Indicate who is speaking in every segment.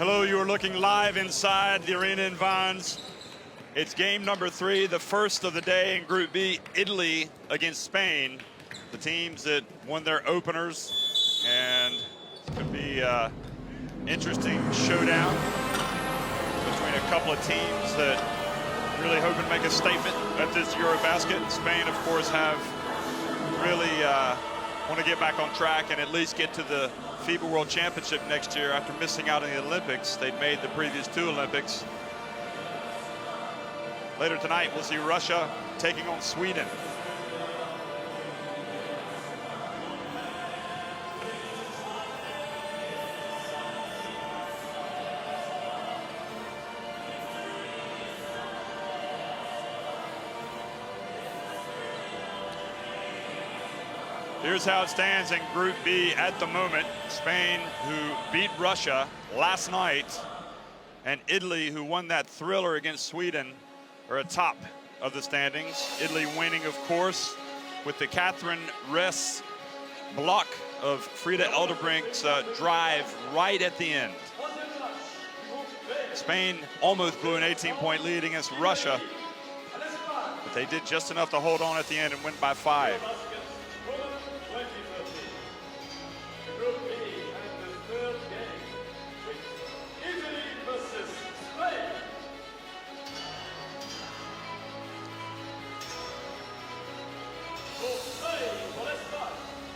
Speaker 1: Hello, you are looking live inside the arena in Vines. It's game number 3, the first of the day in Group B, Italy against Spain. The teams that won their openers, and it's going to be an interesting showdown between a couple of teams that really hoping to make a statement at this EuroBasket. Spain, of course, have really want to get back on track and at least get to the FIBA World Championship next year after missing out on the Olympics. They'd made the previous 2 Olympics. Later tonight, we'll see Russia taking on Sweden. Here's how it stands in Group B at the moment. Spain, who beat Russia last night, and Italy, who won that thriller against Sweden, are atop of the standings. Italy winning, of course, with the Catherine Ress block of Frida Elderbrink's drive right at the end. Spain almost blew an 18-point lead against Russia, but they did just enough to hold on at the end and win by 5.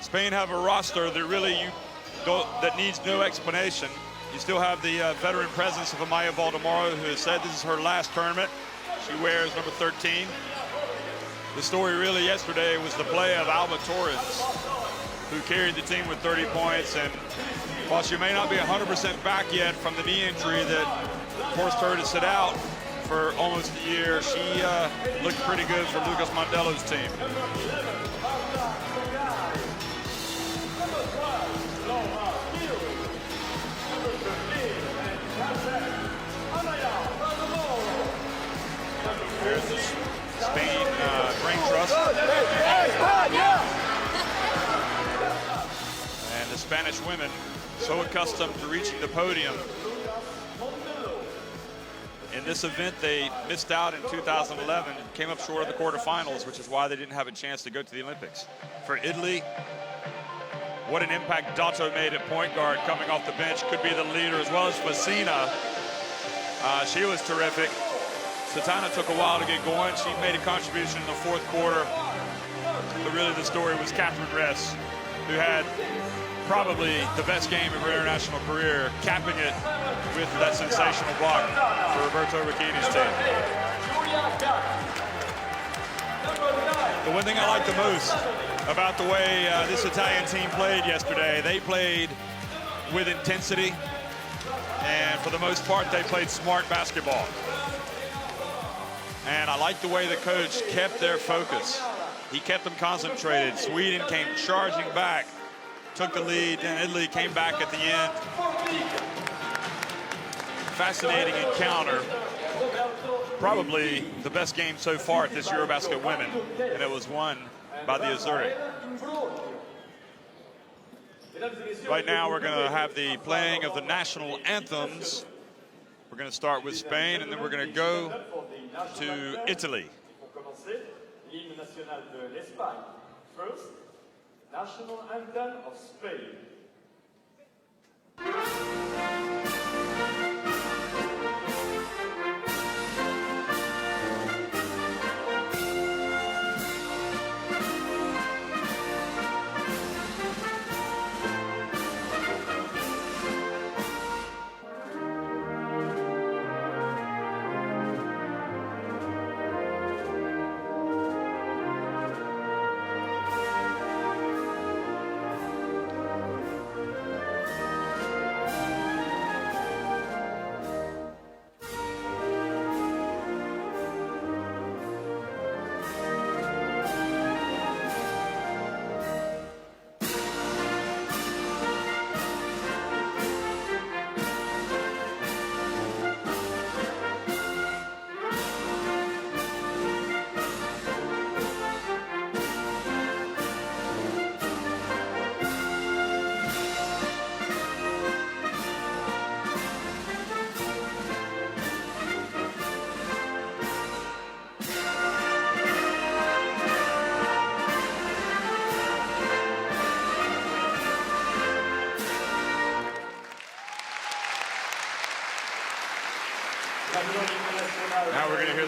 Speaker 1: Spain have a roster that really that needs no explanation. You still have the veteran presence of Amaya Baldemaro, who has said this is her last tournament. She wears number 13. The story really yesterday was the play of Alba Torres, who carried the team with 30 points. And while she may not be 100% back yet from the knee injury that forced her to sit out for almost a year, she looked pretty good for Lucas Mondello's team. There's the Spain brain trust. And the Spanish women, so accustomed to reaching the podium. In this event, they missed out in 2011 and came up short of the quarterfinals, which is why they didn't have a chance to go to the Olympics. For Italy, what an impact Dotto made at point guard coming off the bench. Could be the leader, as well as Facina. She was terrific. Satana took a while to get going. She made a contribution in the 4th quarter. But really the story was Catherine Ress, who had probably the best game of her international career, capping it with that sensational block for Roberto Ricchini's team. The one thing I like the most about the way this Italian team played yesterday, they played with intensity, and for the most part, they played smart basketball. And I like the way the coach kept their focus. He kept them concentrated. Sweden came charging back, took the lead, and Italy came back at the end. Fascinating encounter. Probably the best game so far at this EuroBasket Women, and it was won by the Azzurri. Right now, we're going to have the playing of the national anthems. We're going to start with Spain, and then we're going to go to Italy.
Speaker 2: First, national anthem of Spain.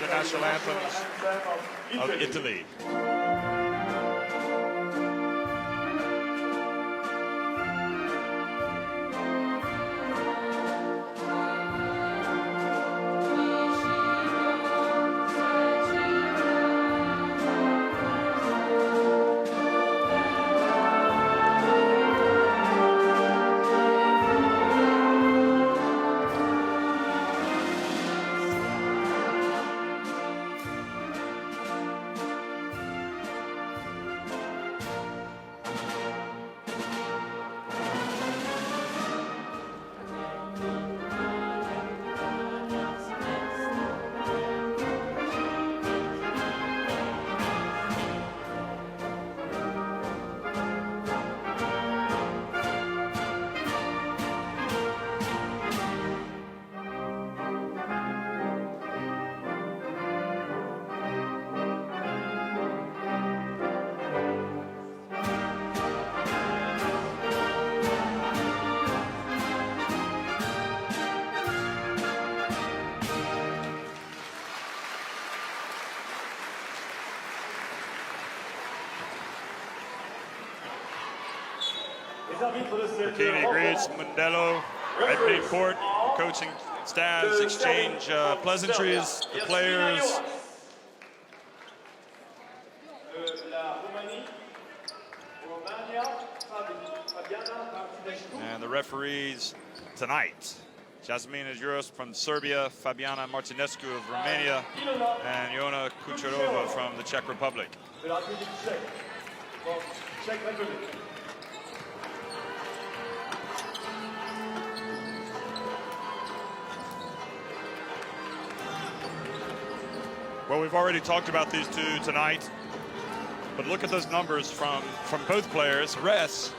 Speaker 1: the national anthems of Italy. Burkini greets Mondello at midcourt. The coaching staffs exchange pleasantries. The players. And the referees tonight. Jasmina Juros from Serbia, Fabiana Martinescu of Romania, and Iona Kucherova from the Czech Republic. Well, we've already talked about these two tonight, but look at those numbers from both players. Res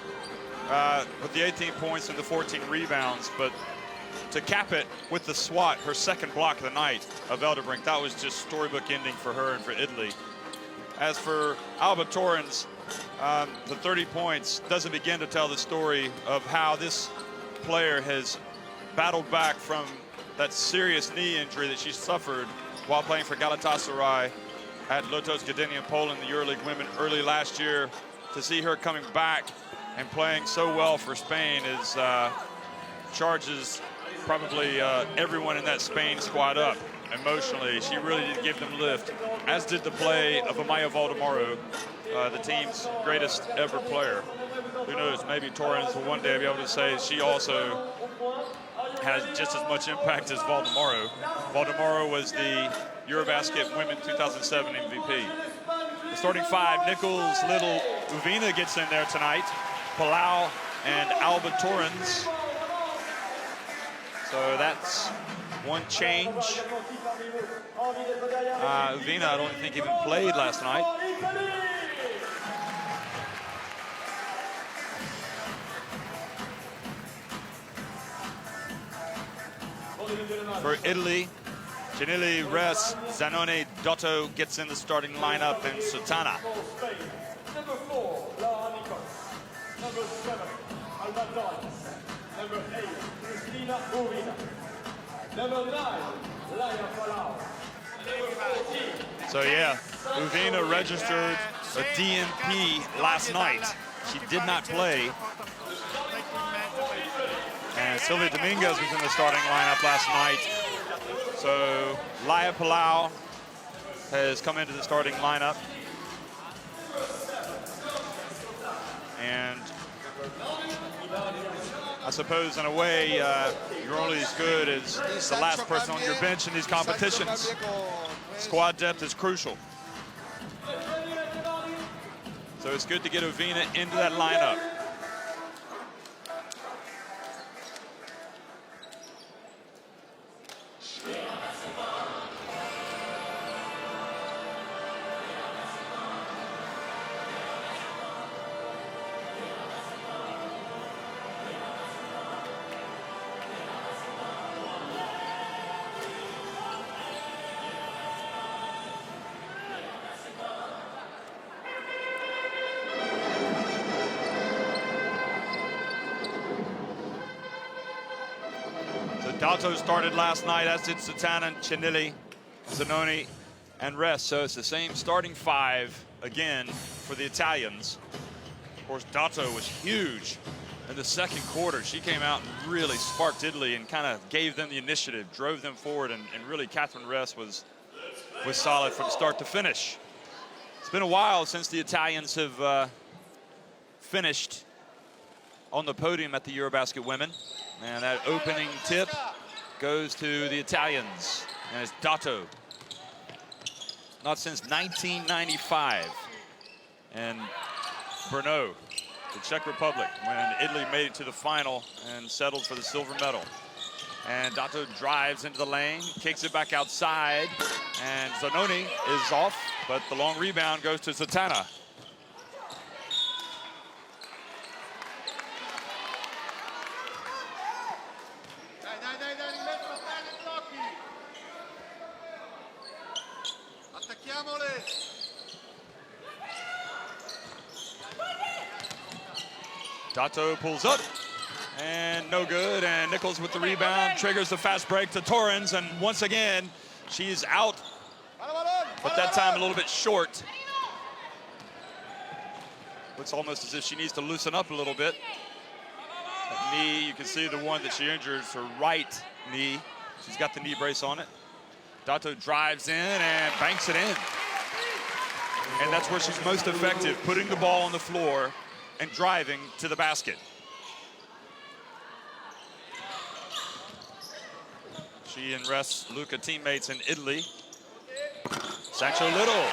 Speaker 1: with the 18 points and the 14 rebounds, but to cap it with the swat, her second block of the night of Elderbrink, that was just storybook ending for her and for Italy. As for Alba Torrens, the 30 points doesn't begin to tell the story of how this player has battled back from that serious knee injury that she suffered while playing for Galatasaray at Lotos Gdynia in Poland, the EuroLeague women early last year. To see her coming back and playing so well for Spain is charges probably everyone in that Spain squad up emotionally. She really did give them lift, as did the play of Amaya Valdemaro, the team's greatest ever player. Who knows, maybe Torrens will one day be able to say she also has just as much impact as Valdemaro. Valdemaro was the EuroBasket Women 2007 MVP. The starting five: Nichols, Little, Uvina gets in there tonight, Palau, and Alba Torrens. So that's one change. Uvina, I don't think even played last night. For Italy, Giannilli, Res, Zanoni, Dotto gets in the starting lineup, and Sutana.
Speaker 2: Number 4, Laura Nichols. Number 7, Alba Torrens. Number 8, Cristina Uvina. Number 9, Laia Palau. Number 14.
Speaker 1: So yeah, Uvina registered a DNP last night. She did not play. And Sylvia Dominguez was in the starting lineup last night. So Laia Palau has come into the starting lineup. And I suppose in a way, you're only as good as the last person on your bench in these competitions. Squad depth is crucial. So it's good to get Uvina into that lineup. Dato started last night, as did Sutana, Giannilli, Zanoni, and rest. So it's the same starting 5 again for the Italians. Of course, Dato was huge in the second quarter. She came out and really sparked Italy and kind of gave them the initiative, drove them forward, and really Catherine Ress was solid from start to finish. It's been a while since the Italians have finished on the podium at the EuroBasket women. And that opening tip goes to the Italians, and it's Dato. Not since 1995. And Brno, the Czech Republic, when Italy made it to the final and settled for the silver medal. And Dato drives into the lane, kicks it back outside, and Zanoni is off, but the long rebound goes to Zatanna. Dato pulls up, and no good, and Nichols with the rebound, triggers the fast break to Torrens, and once again, she's out, but that time a little bit short. Looks almost as if she needs to loosen up a little bit. That knee, you can see the one that she injured, her right knee. She's got the knee brace on it. Dato drives in and banks it in. And that's where she's most effective, putting the ball on the floor and driving to the basket. She and Ress Luca teammates in Italy. Sancho Little.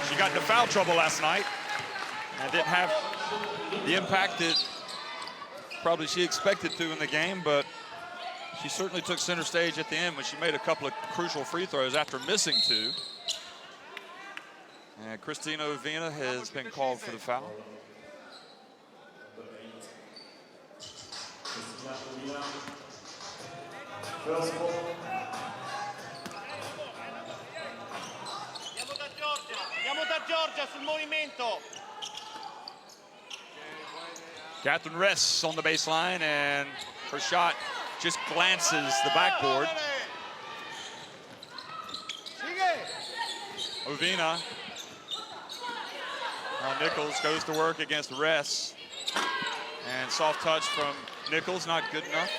Speaker 1: She got into foul trouble last night and didn't have the impact that probably she expected to in the game, but she certainly took center stage at the end when she made a couple of crucial free throws after missing 2. And Christina Ovina has been called for the foul.
Speaker 3: Andiamo da Giorgia sul movimento.
Speaker 1: Catherine Ress on the baseline, and her shot just glances the backboard. Ovina. Now Nichols goes to work against Ress. And soft touch from Nichols, not good enough.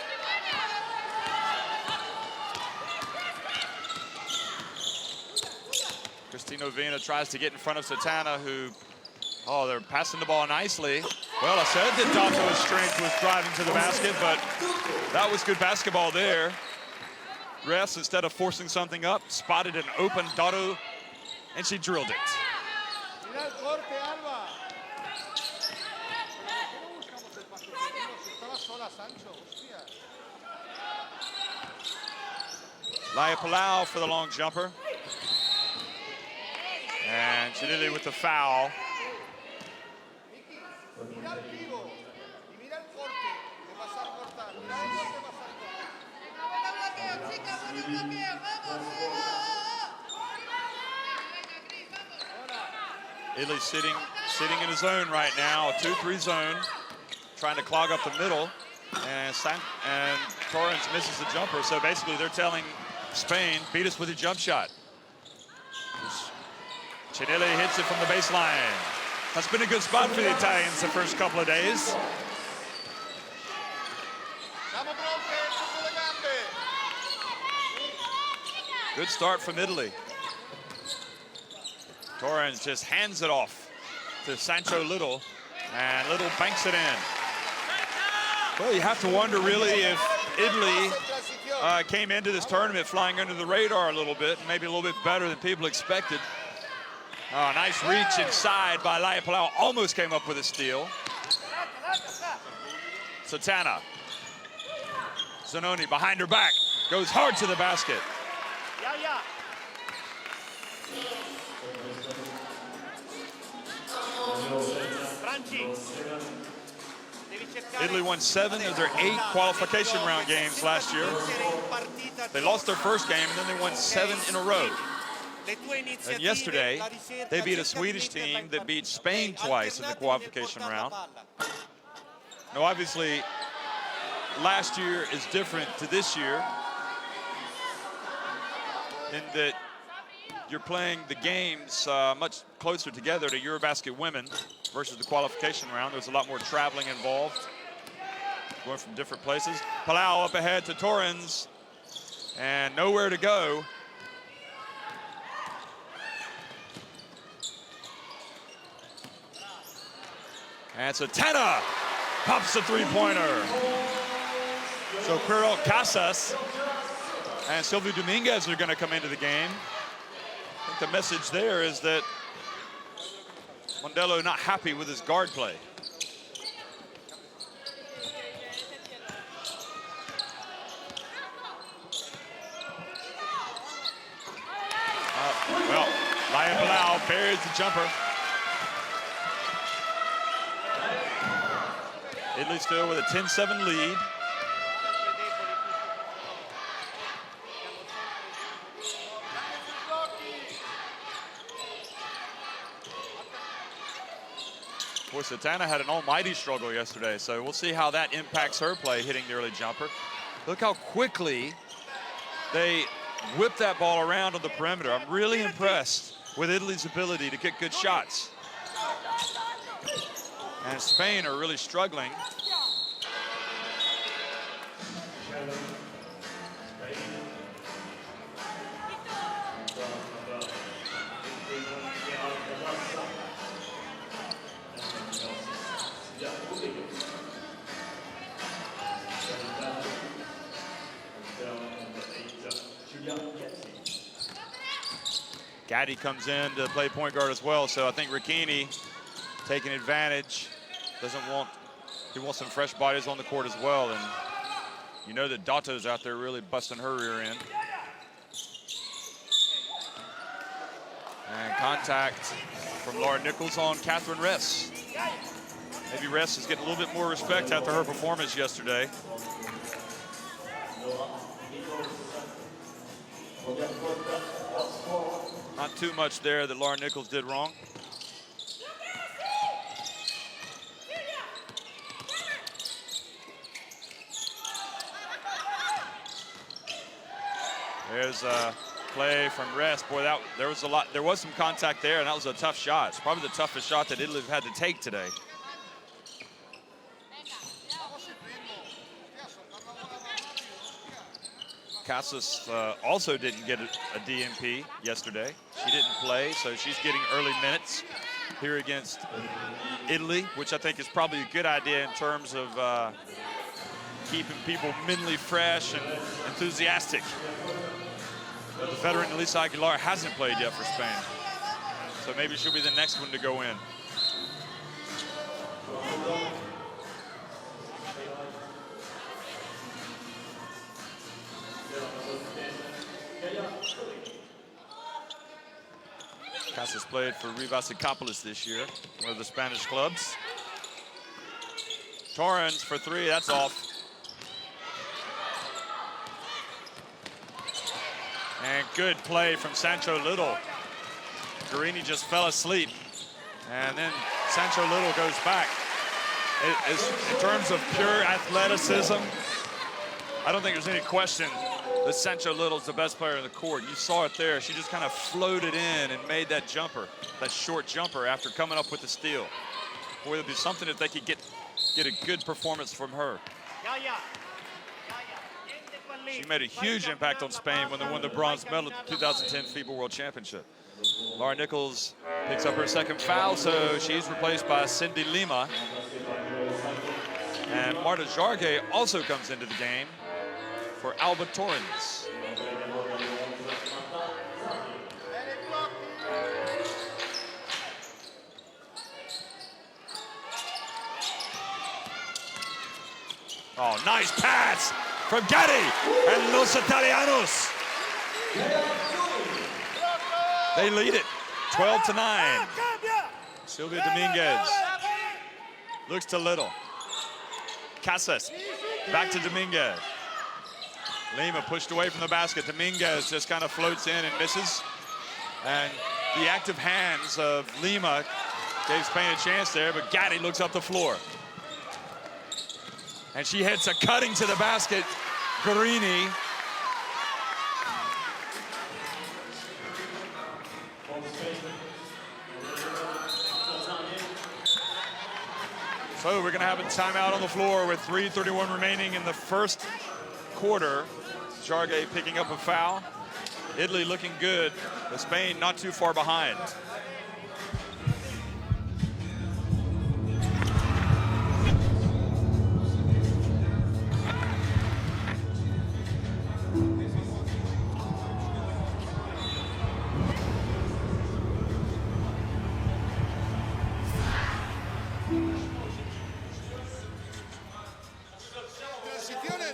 Speaker 1: Christina Ovina tries to get in front of Zatanna, who, oh, they're passing the ball nicely. Well, I said that Dato's strength was driving to the basket, but that was good basketball there. Ress, instead of forcing something up, spotted an open Dato, and she drilled it. Laia Palau for the long jumper. And Chinili with the foul. Italy sitting in a zone right now, a 2-3 zone, trying to clog up the middle, and Torrens misses the jumper. So basically, they're telling Spain, beat us with a jump shot. Chinelli hits it from the baseline. That's been a good spot for the Italians the first couple of days. Good start from Italy. Torrens just hands it off to Sancho Little, and Little banks it in. Well, you have to wonder really if Italy came into this tournament flying under the radar a little bit, maybe a little bit better than people expected. Nice reach inside by Laia Palau, almost came up with a steal. Zatanna. Zanoni behind her back, goes hard to the basket. Italy won 7 of their 8 qualification round games last year. They lost their first game, and then they won 7 in a row. And yesterday, they beat a Swedish team that beat Spain twice in the qualification round. Now, obviously, last year is different to this year in that you're playing the games much closer together to EuroBasket women versus the qualification round. There's a lot more traveling involved, going from different places. Palau up ahead to Torrens, and nowhere to go. And Satana pops the three-pointer. So Quirrell Casas and Sylvia Dominguez are going to come into the game. I think the message there is that Mondello not happy with his guard play. Well, Laya Palau buries the jumper. Italy still with a 10-7 lead. Of course, Satana had an almighty struggle yesterday, so we'll see how that impacts her play, hitting the early jumper. Look how quickly they whip that ball around on the perimeter. I'm really impressed with Italy's ability to get good shots. And Spain are really struggling. Gaddy comes in to play point guard as well, so I think Ricchini taking advantage. He wants some fresh bodies on the court as well, and you know that Dotto's out there really busting her rear end. And contact from Laura Nichols on Catherine Ress. Maybe Ress is getting a little bit more respect after her performance yesterday. Not too much there that Laura Nichols did wrong. There's a play from Rest. Boy, there was some contact there, and that was a tough shot. It's probably the toughest shot that Italy have had to take today. Casas also didn't get a DNP yesterday. She didn't play, so she's getting early minutes here against Italy, which I think is probably a good idea in terms of keeping people mentally fresh and enthusiastic. But the veteran Elisa Aguilar hasn't played yet for Spain, so maybe she'll be the next one to go in. Casas played for Rivas Acopolis this year, one of the Spanish clubs. Torrens for three, that's off. And good play from Sancho Little. Guarini just fell asleep. And then Sancho Little goes back. In terms of pure athleticism, I don't think there's any question that Sancho Little's the best player in the court. You saw it there. She just kind of floated in and made that jumper, that short jumper after coming up with the steal. Boy, it'd be something if they could get a good performance from her. She made a huge impact on Spain when they won the bronze medal at the 2010 FIBA World Championship. Laura Nichols picks up her second foul, so she's replaced by Cindy Lima. And Marta Jarge also comes into the game for Alba Torrens. Oh, nice pass from Gaddy and Los Italianos. They lead it 12-9. Silvia Dominguez looks to Little. Casas back to Dominguez. Lima pushed away from the basket. Dominguez just kind of floats in and misses. And the active hands of Lima gave Spain a chance there, but Gaddy looks up the floor. And she hits a cutting to the basket. Guarini. So we're going to have a timeout on the floor with 3:31 remaining in the first quarter. Jarge picking up a foul. Italy looking good, but Spain not too far behind.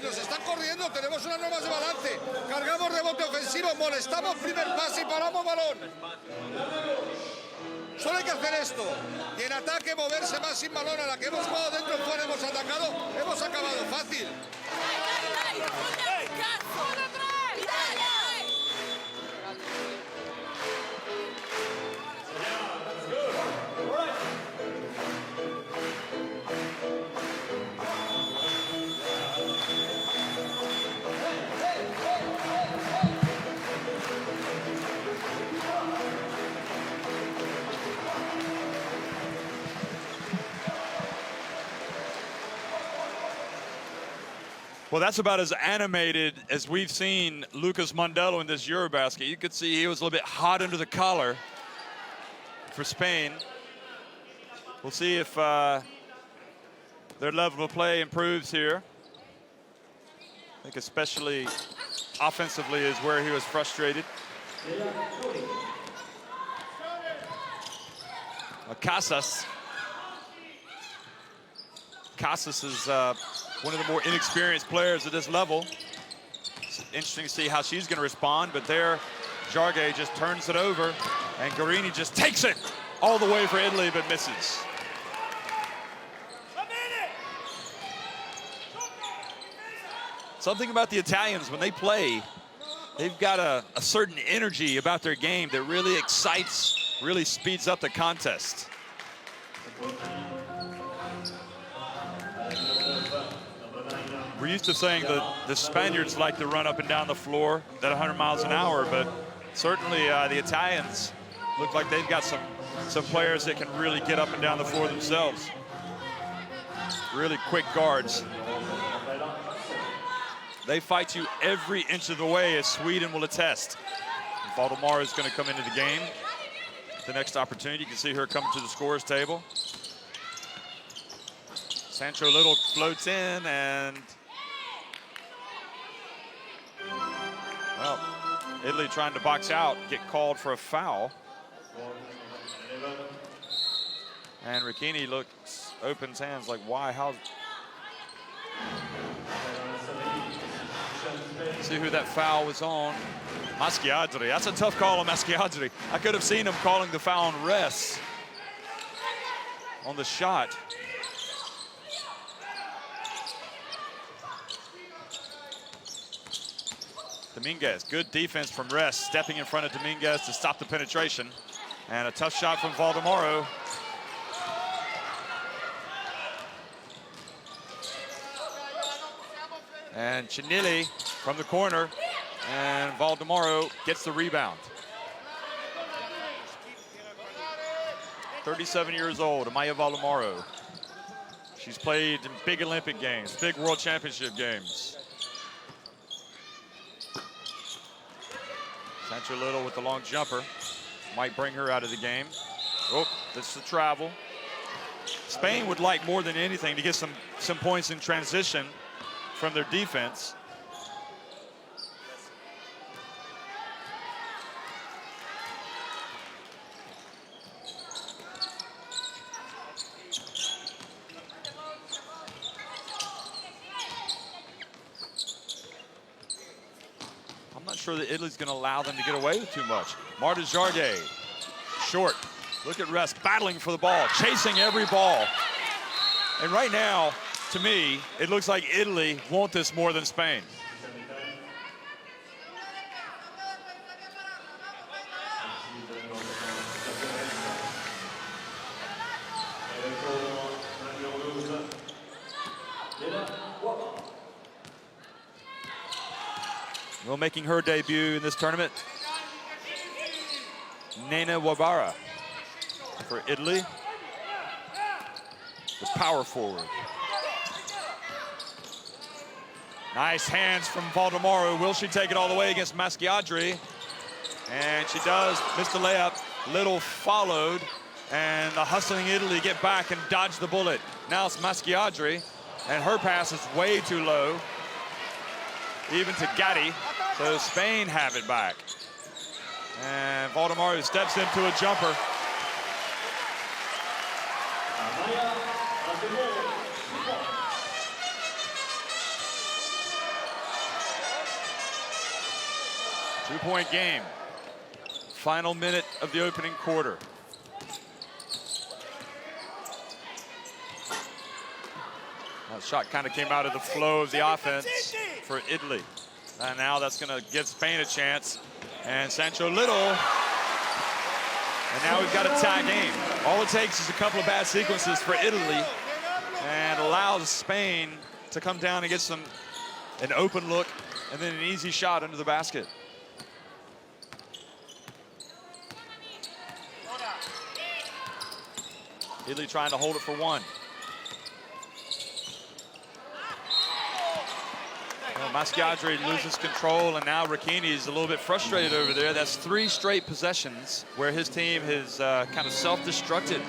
Speaker 4: Nos están corriendo, tenemos unas normas de balance. Cargamos rebote ofensivo, molestamos primer pase y paramos balón. Solo hay que hacer esto. Y en ataque moverse más sin balón. A la que hemos jugado dentro fuera hemos atacado, hemos acabado fácil.
Speaker 1: Well, that's about as animated as we've seen Lucas Mondello in this EuroBasket. You could see he was a little bit hot under the collar for Spain. We'll see if their level of play improves here. I think especially offensively is where he was frustrated. Casas is one of the more inexperienced players at this level. It's interesting to see how she's going to respond, but there, Jarge just turns it over, and Guarini just takes it all the way for Italy, but misses. Something about the Italians, when they play, they've got a certain energy about their game that really excites, really speeds up the contest. We're used to saying that the Spaniards like to run up and down the floor at 100 miles an hour, but certainly the Italians look like they've got some players that can really get up and down the floor themselves. Really quick guards. They fight you every inch of the way, as Sweden will attest. Valdemar is going to come into the game. The next opportunity, you can see her coming to the scorer's table. Sancho Little floats in, and well, Italy trying to box out, get called for a foul. And Ricchini looks, opens hands like, why, how? See who that foul was on. Maschiadri, that's a tough call on Maschiadri. I could have seen him calling the foul on Ress on the shot. Dominguez, good defense from Ress, stepping in front of Dominguez to stop the penetration. And a tough shot from Valdemaro. And Chinili from the corner, and Valdemaro gets the rebound. 37 years old, Amaya Valdemaro. She's played in big Olympic games, big World Championship games. Sancho Little with the long jumper. Might bring her out of the game. Oh, this is the travel. Spain would like more than anything to get some points in transition from their defense. I'm not sure that Italy's going to allow them to get away with too much. Marta Jarge, short. Look at Ress battling for the ball, chasing every ball. And right now, to me, it looks like Italy want this more than Spain. Well, making her debut in this tournament, Nena Wabara for Italy. the power forward. Nice hands from Valdemaro. Will she take it all the way against Maschiadri? And she does. Missed the layup. Little followed. And the hustling Italy get back and dodge the bullet. Now it's Maschiadri. And her pass is way too low. Even to Gatti. So Spain have it back. And Valdemaro steps into a jumper. Two-point game. Final minute of the opening quarter. That shot kind of came out of the flow of the offense for Italy. And now that's going to give Spain a chance. And Sancho Little. And now we've got a tie game. All it takes is a couple of bad sequences for Italy and allows Spain to come down and get an open look and then an easy shot under the basket. Italy trying to hold it for one. Well, Maschiadri loses control, and now Ricchini is a little bit frustrated over there. That's 3 straight possessions where his team has kind of self-destructed.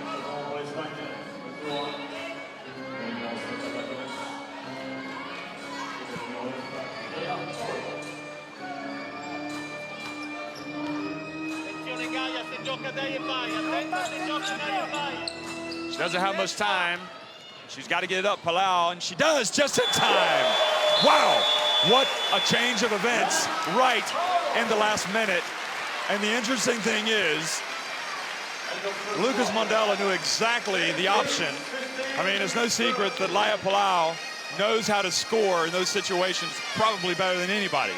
Speaker 1: She doesn't have much time. She's got to get it up, Palau, and she does just in time. Wow, what a change of events right in the last minute. And the interesting thing is, Lucas Mondella knew exactly the option. I mean, it's no secret that Laia Palau knows how to score in those situations probably better than anybody.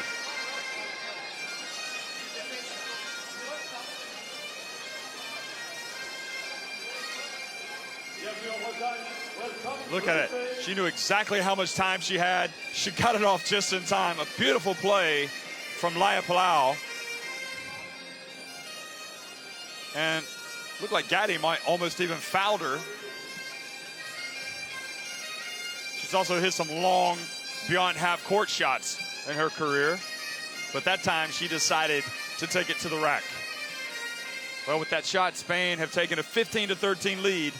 Speaker 1: Look at it. She knew exactly how much time she had. She got it off just in time. A beautiful play from Laia Palau. And looked like Gatti might almost even fouled her. She's also hit some long, beyond half-court shots in her career. But that time, she decided to take it to the rack. Well, with that shot, Spain have taken a 15-13 lead.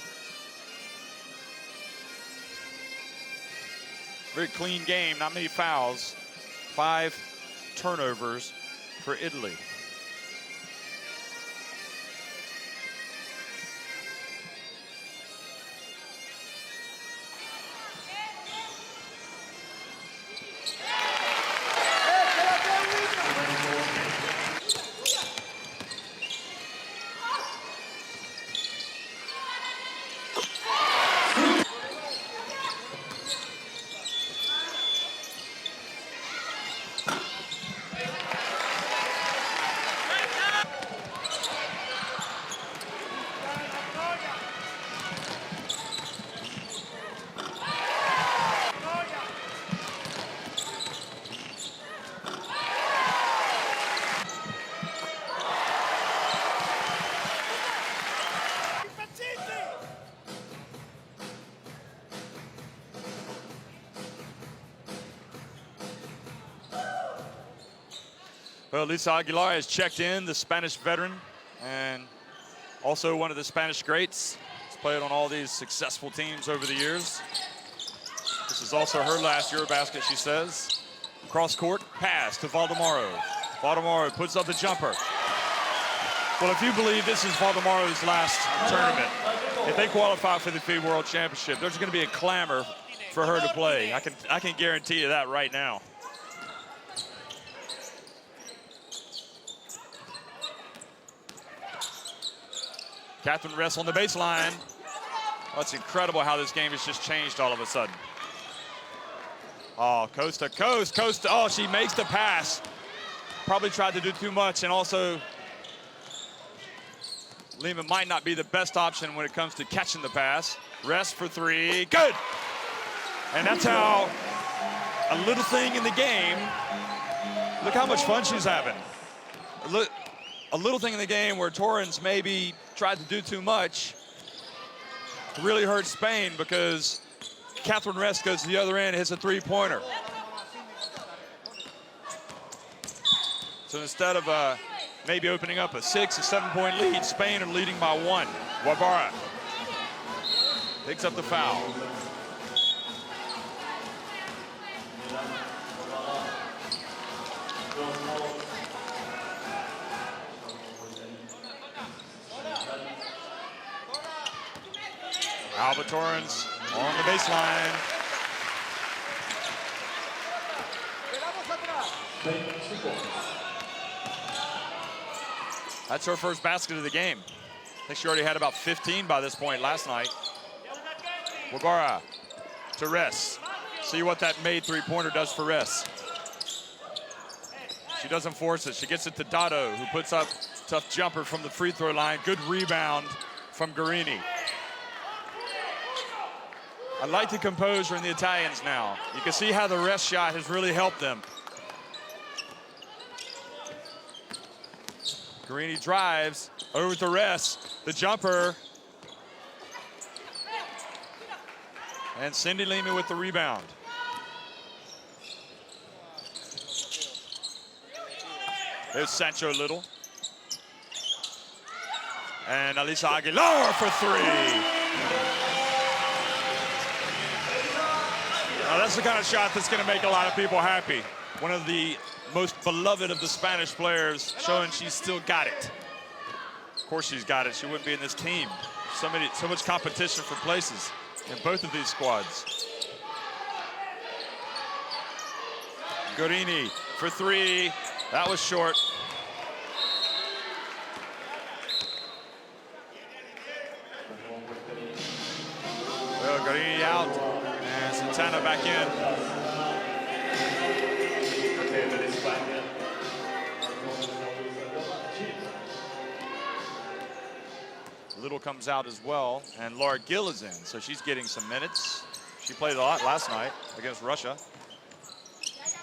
Speaker 1: Very clean game, not many fouls. 5 turnovers for Italy. Well, Lisa Aguilar has checked in, the Spanish veteran, and also one of the Spanish greats. He's played on all these successful teams over the years. This is also her last EuroBasket, she says. Cross court, pass to Valdemaro. Valdemaro puts up the jumper. Well, if you believe this is Valdemaro's last tournament, if they qualify for the FIBA World Championship, there's going to be a clamor for her to play. I can guarantee you that right now. Catherine Ress on the baseline. Oh, it's incredible how this game has just changed all of a sudden. Oh, coast to coast, coast to, oh, she makes the pass. Probably tried to do too much, and also Lehman might not be the best option when it comes to catching the pass. Ress for 3, good. And that's how a little thing in the game, look how much fun she's having. Look, a little thing in the game where Torrens maybe tried to do too much. really hurts Spain because Catherine Rest goes to the other end, hits a three-pointer. So instead of maybe opening up a 6 or 7 point lead, Spain are leading by 1. Wabara picks up the foul. Alba Torrens on the baseline. That's her first basket of the game. I think she already had about 15 by this point last night. Wabara to Rest. See what that made three-pointer does for Rest. She doesn't force it. She gets it to Dotto, who puts up a tough jumper from the free throw line. Good rebound from Guarini. I like the composure in the Italians now. You can see how the Rest shot has really helped them. Guarini drives over to Rest. The jumper. And Cindy Lehman with the rebound. There's Sancho Little. And Alisa Aguilar for 3. Now that's the kind of shot that's going to make a lot of people happy. One of the most beloved of the Spanish players, showing she's still got it. Of course she's got it. She wouldn't be in this team. So much competition for places in both of these squads. Guarini for 3. That was short. Well, Guarini out. And Santana back in. Little comes out as well, and Laura Gill is in, so she's getting some minutes. She played a lot last night against Russia.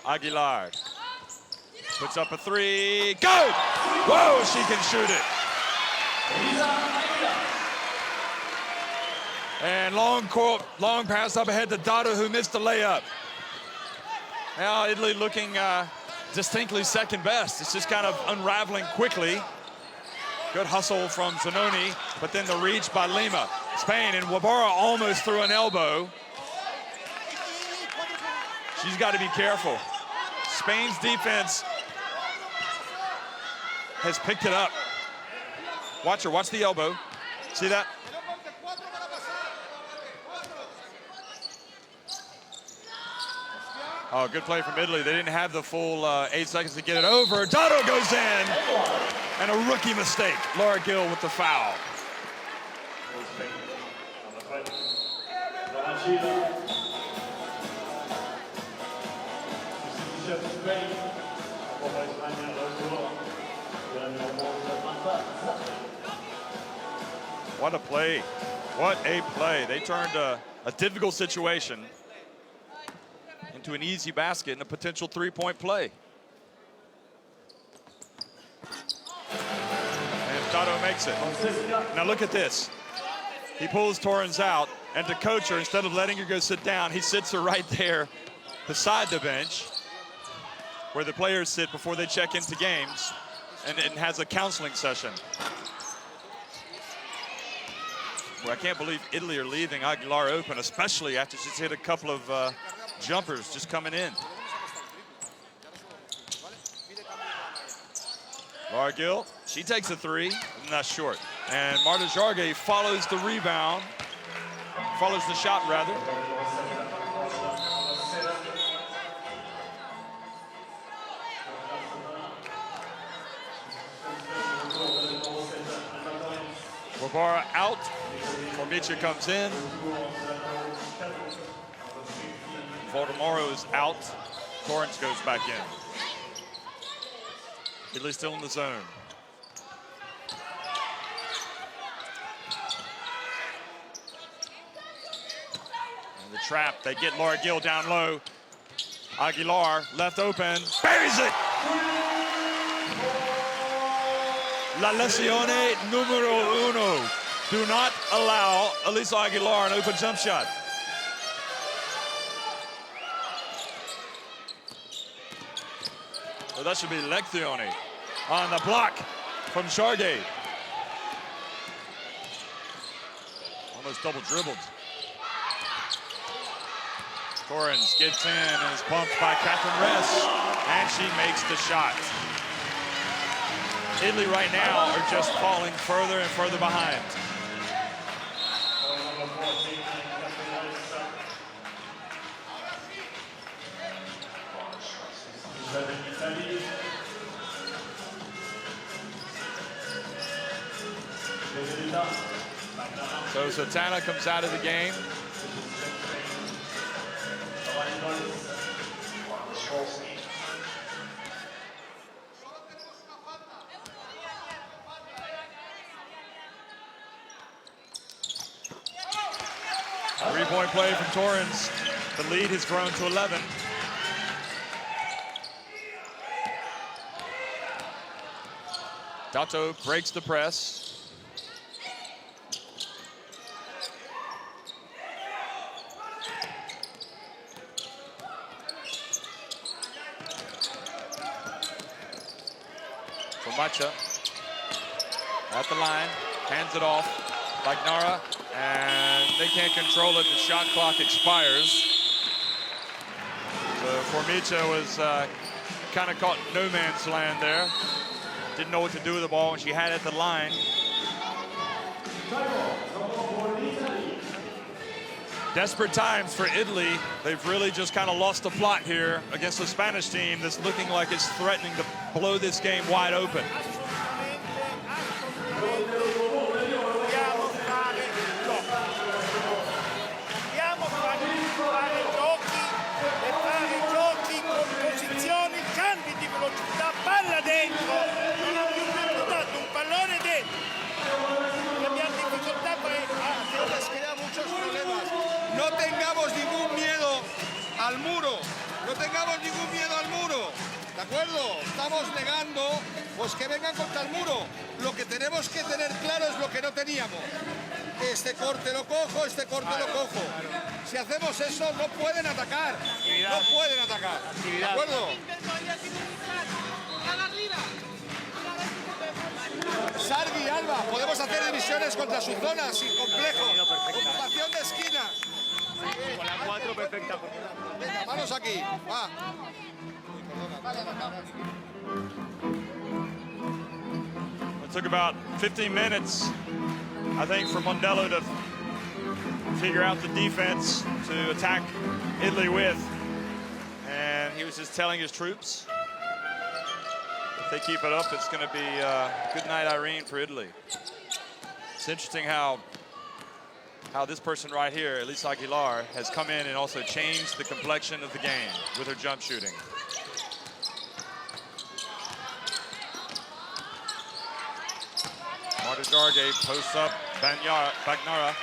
Speaker 1: Aguilar puts up a 3. Go! Whoa, she can shoot it. And long pass up ahead to Dotto, who missed the layup. Now Italy looking distinctly second best. It's just kind of unraveling quickly. Good hustle from Zanoni, but then the reach by Lima. Spain, and Wabara almost threw an elbow. She's got to be careful. Spain's defense has picked it up. Watch her, watch the elbow. See that? Oh, good play from Italy. They didn't have the full 8 seconds to get it over. Dotto goes in. And a rookie mistake. Laura Gill with the foul. What a play. What a play. They turned a difficult situation into an easy basket and a potential three-point play. Dotto makes it. Now look at this. He pulls Torrens out, and to coach her, instead of letting her go sit down, he sits her right there beside the bench where the players sit before they check into games, and has a counseling session. Well, I can't believe Italy are leaving Aguilar open, especially after she's hit a couple of jumpers just coming in. Laura Gill, she takes a 3, and that's short. And Marta Jarge follows the rebound, follows the shot rather. Wabara out, Formica comes in. Valdemoro is out, Torrens goes back in. Italy still in the zone. And the trap, they get Laura Gill down low. Aguilar left open, buries it! La lesione numero 1 Do not allow Elisa Aguilar an open jump shot. Well, that should be Leccioni on the block from Chargay. Almost double dribbled. Torrens gets in and is bumped by Catherine Ress, and she makes the shot. Italy right now are just falling further and further behind. So Satana comes out of the game. Three-point play from Torrens. The lead has grown to 11. Dato breaks the press. Macha at the line, hands it off. Bagnara, and they can't control it. The shot clock expires. So Formica was kind of caught no man's land there. Didn't know what to do with the ball when she had it at the line. Desperate times for Italy. They've really just kind of lost the plot here against the Spanish team that's looking like it's threatening to blow this game wide open.
Speaker 4: No tengamos ningún miedo al muro, no tengamos ningún miedo al muro, ¿de acuerdo? Estamos negando pues que vengan contra el muro. Lo que tenemos que tener claro es lo que no teníamos. Este corte lo cojo, este corte lo cojo. Si hacemos eso no pueden atacar, no pueden atacar, ¿de acuerdo? Sargi, Alba, podemos hacer divisiones contra su zona sin complejo. Ocupación de esquinas.
Speaker 3: Con la 4 perfecta.
Speaker 4: Venga, manos aquí, va.
Speaker 1: It took about 15 minutes, I think, for Mondello to figure out the defense to attack Italy with. And he was just telling his troops, if they keep it up, it's going to be good night, Irene, for Italy. It's interesting how this person right here, Elisa Aguilar, has come in and also changed the complexion of the game with her jump shooting. Marta Jarge posts up Bagnara.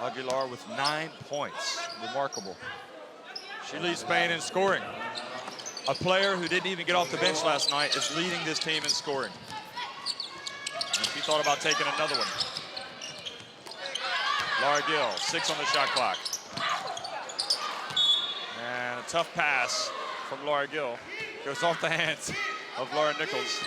Speaker 1: Aguilar with 9 points. Remarkable. She leads Spain in scoring. A player who didn't even get off the bench last night is leading this team in scoring. And she thought about taking another one. Laura Gill, 6 on the shot clock. And a tough pass from Laura Gill. Goes off the hands of Laura Nichols.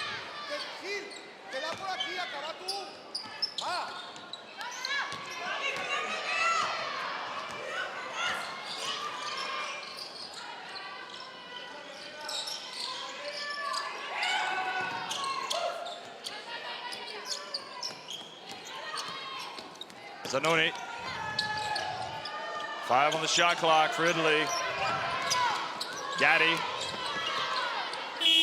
Speaker 1: Zanoni. 5 on the shot clock for Italy. Gatti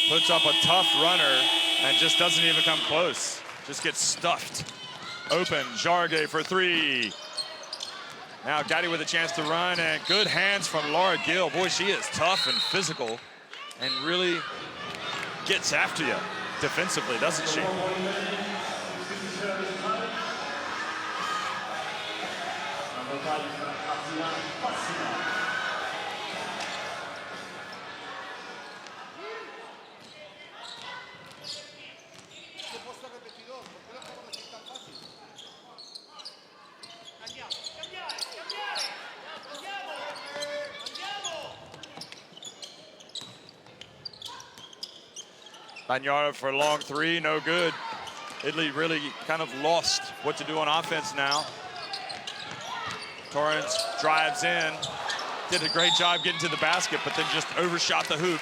Speaker 1: puts up a tough runner and just doesn't even come close. Just gets stuffed. Open, Jarge for 3. Now Gatti with a chance to run, and good hands from Laura Gill. Boy, she is tough and physical and really gets after you defensively, doesn't she? Bagnara for a long three, no good. Italy really kind of lost what to do on offense now. Torrens drives in, did a great job getting to the basket, but then just overshot the hoop.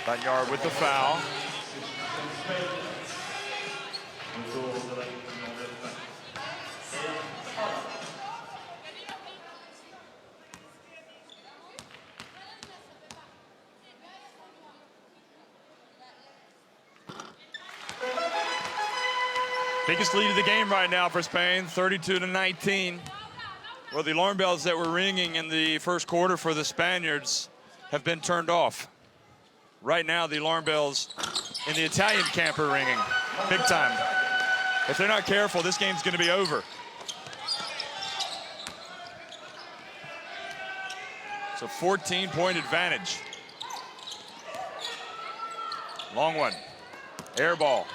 Speaker 1: Bagnara with the foul. Biggest lead of the game right now for Spain, 32-19. Well, the alarm bells that were ringing in the first quarter for the Spaniards have been turned off. Right now, the alarm bells in the Italian camp are ringing, big time. If they're not careful, this game's gonna be over. It's a 14-point advantage. Long one, air ball.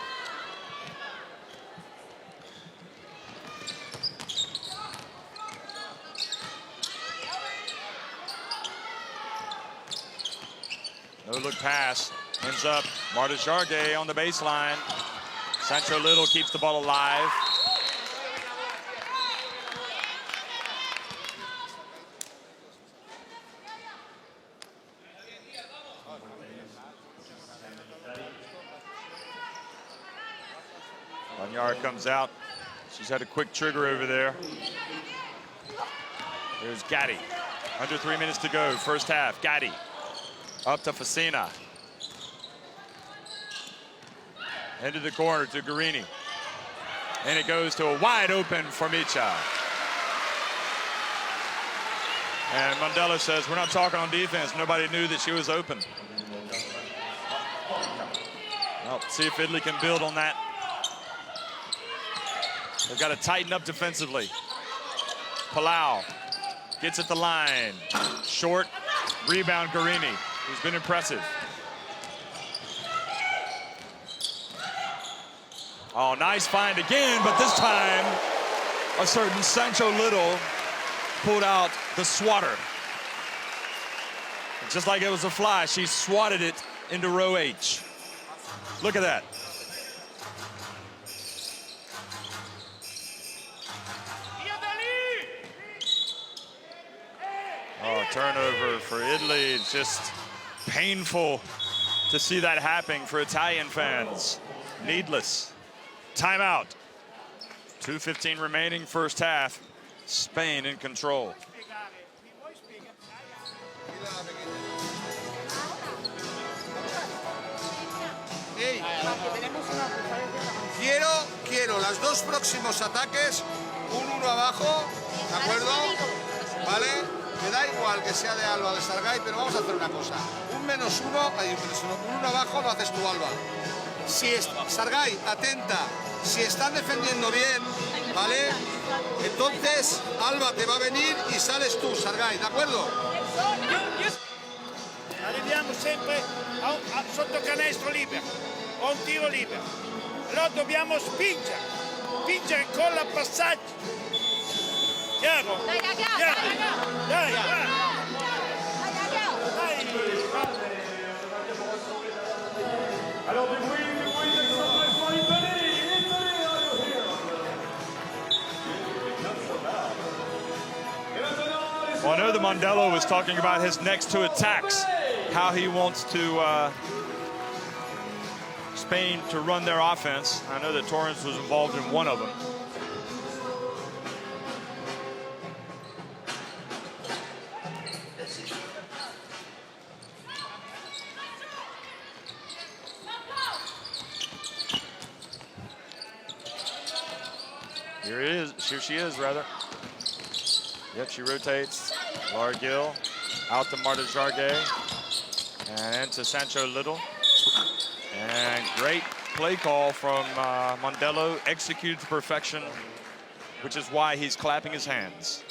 Speaker 1: No look pass, ends up Marta Jarget on the baseline. Sancho Little keeps the ball alive. Bagnara comes out. She's had a quick trigger over there. There's Gatti. Under 3 minutes to go, first half. Gatti. Up to Facina. Into the corner to Guarini. And it goes to a wide open Formica. And Mandela says, we're not talking on defense. Nobody knew that she was open. Well, see if Italy can build on that. They've got to tighten up defensively. Palau gets at the line. Short rebound, Guarini, who's been impressive. Oh, nice find again, but this time a certain Sancho Little pulled out the swatter. Just like it was a fly, she swatted it into row H. Look at that. Oh, turnover for Italy. It's just painful to see that happening for Italian fans. Needless. Timeout. 2:15 remaining, first half. Spain in control.
Speaker 4: Hey. Quiero los dos próximos ataques, un uno abajo, ¿de acuerdo? ¿Vale? Me da igual que sea de Alba o de Sargay, pero vamos a hacer una cosa. Un menos uno, un uno abajo lo haces tú, Alba. Si es, Sargay, atenta, si están defendiendo bien, ¿vale? Entonces Alba te va a venir y sales tú, Sargay, ¿de acuerdo?
Speaker 5: Arriviamo sempre sotto canestro libero, o un tiro libero. Allora dobbiamo spingere con la passaggio. Chiaro? Dai, dai, dai.
Speaker 2: Alors du bruit d'exclamation Italie, Italie are you here?
Speaker 1: Well, I know that Mondello was talking about his next two attacks, how he wants to Spain to run their offense. I know that Torrens was involved in one of them. Here she is, rather. Yep, she rotates. Laura Gill out to Marta Jarget and to Sancho Little. And great play call from Mondello, executed to perfection, which is why he's clapping his hands.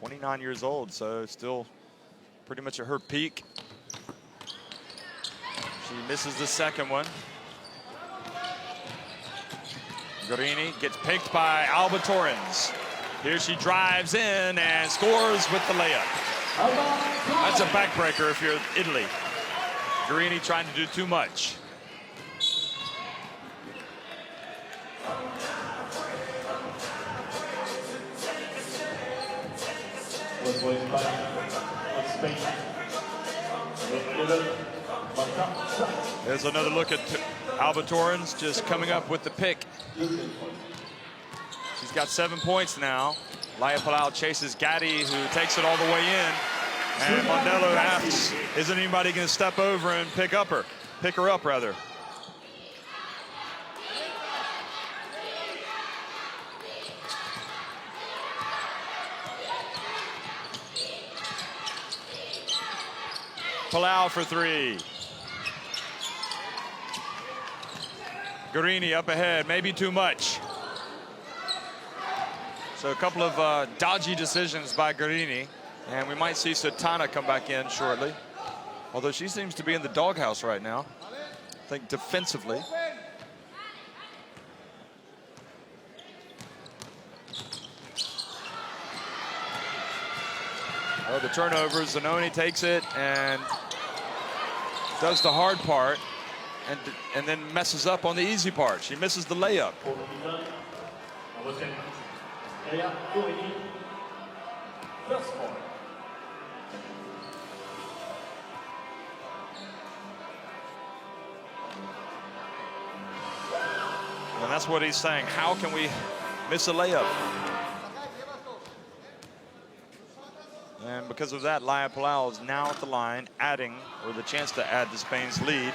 Speaker 1: 29 years old, so still pretty much at her peak. She misses the second one. Guerini gets picked by Alba Torrens. Here she drives in and scores with the layup. That's a backbreaker if you're Italy. Guerini trying to do too much. There's another look at Alba Torrens just coming up with the pick. She's got 7 points now. Laia Palau chases Gatti, who takes it all the way in. And Mondello asks, isn't anybody going to step over and pick her up, rather. Palau for three. Guerini up ahead, maybe too much. So a couple of dodgy decisions by Guerini, and we might see Satana come back in shortly. Although she seems to be in the doghouse right now, I think defensively. Oh, the turnover, Zanoni takes it and does the hard part and then messes up on the easy part. She misses the layup. And that's what he's saying. How can we miss a layup? And because of that, Laia Palau is now at the line, adding, or the chance to add to Spain's lead.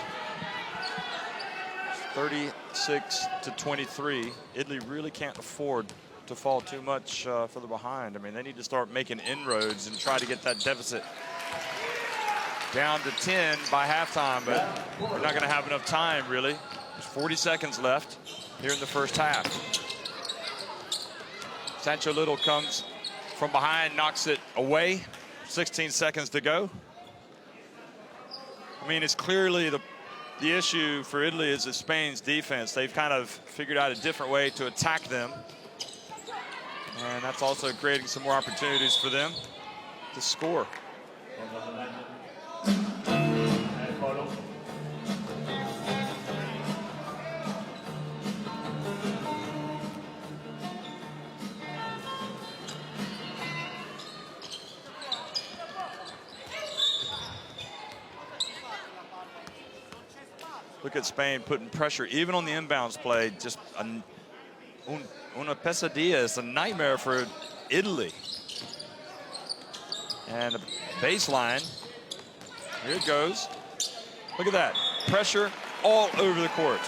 Speaker 1: 36-23. Italy really can't afford to fall too much further behind. I mean, they need to start making inroads and try to get that deficit down to 10 by halftime, but we're not going to have enough time, really. There's 40 seconds left here in the first half. Sancho Little comes from behind, knocks it away. 16 seconds to go. I mean, it's clearly the issue for Italy is that Spain's defense. They've kind of figured out a different way to attack them. And that's also creating some more opportunities for them to score. Look at Spain putting pressure, even on the inbounds play. Just una pesadilla. It's a nightmare for Italy. And the baseline. Here it goes. Look at that. Pressure all over the court.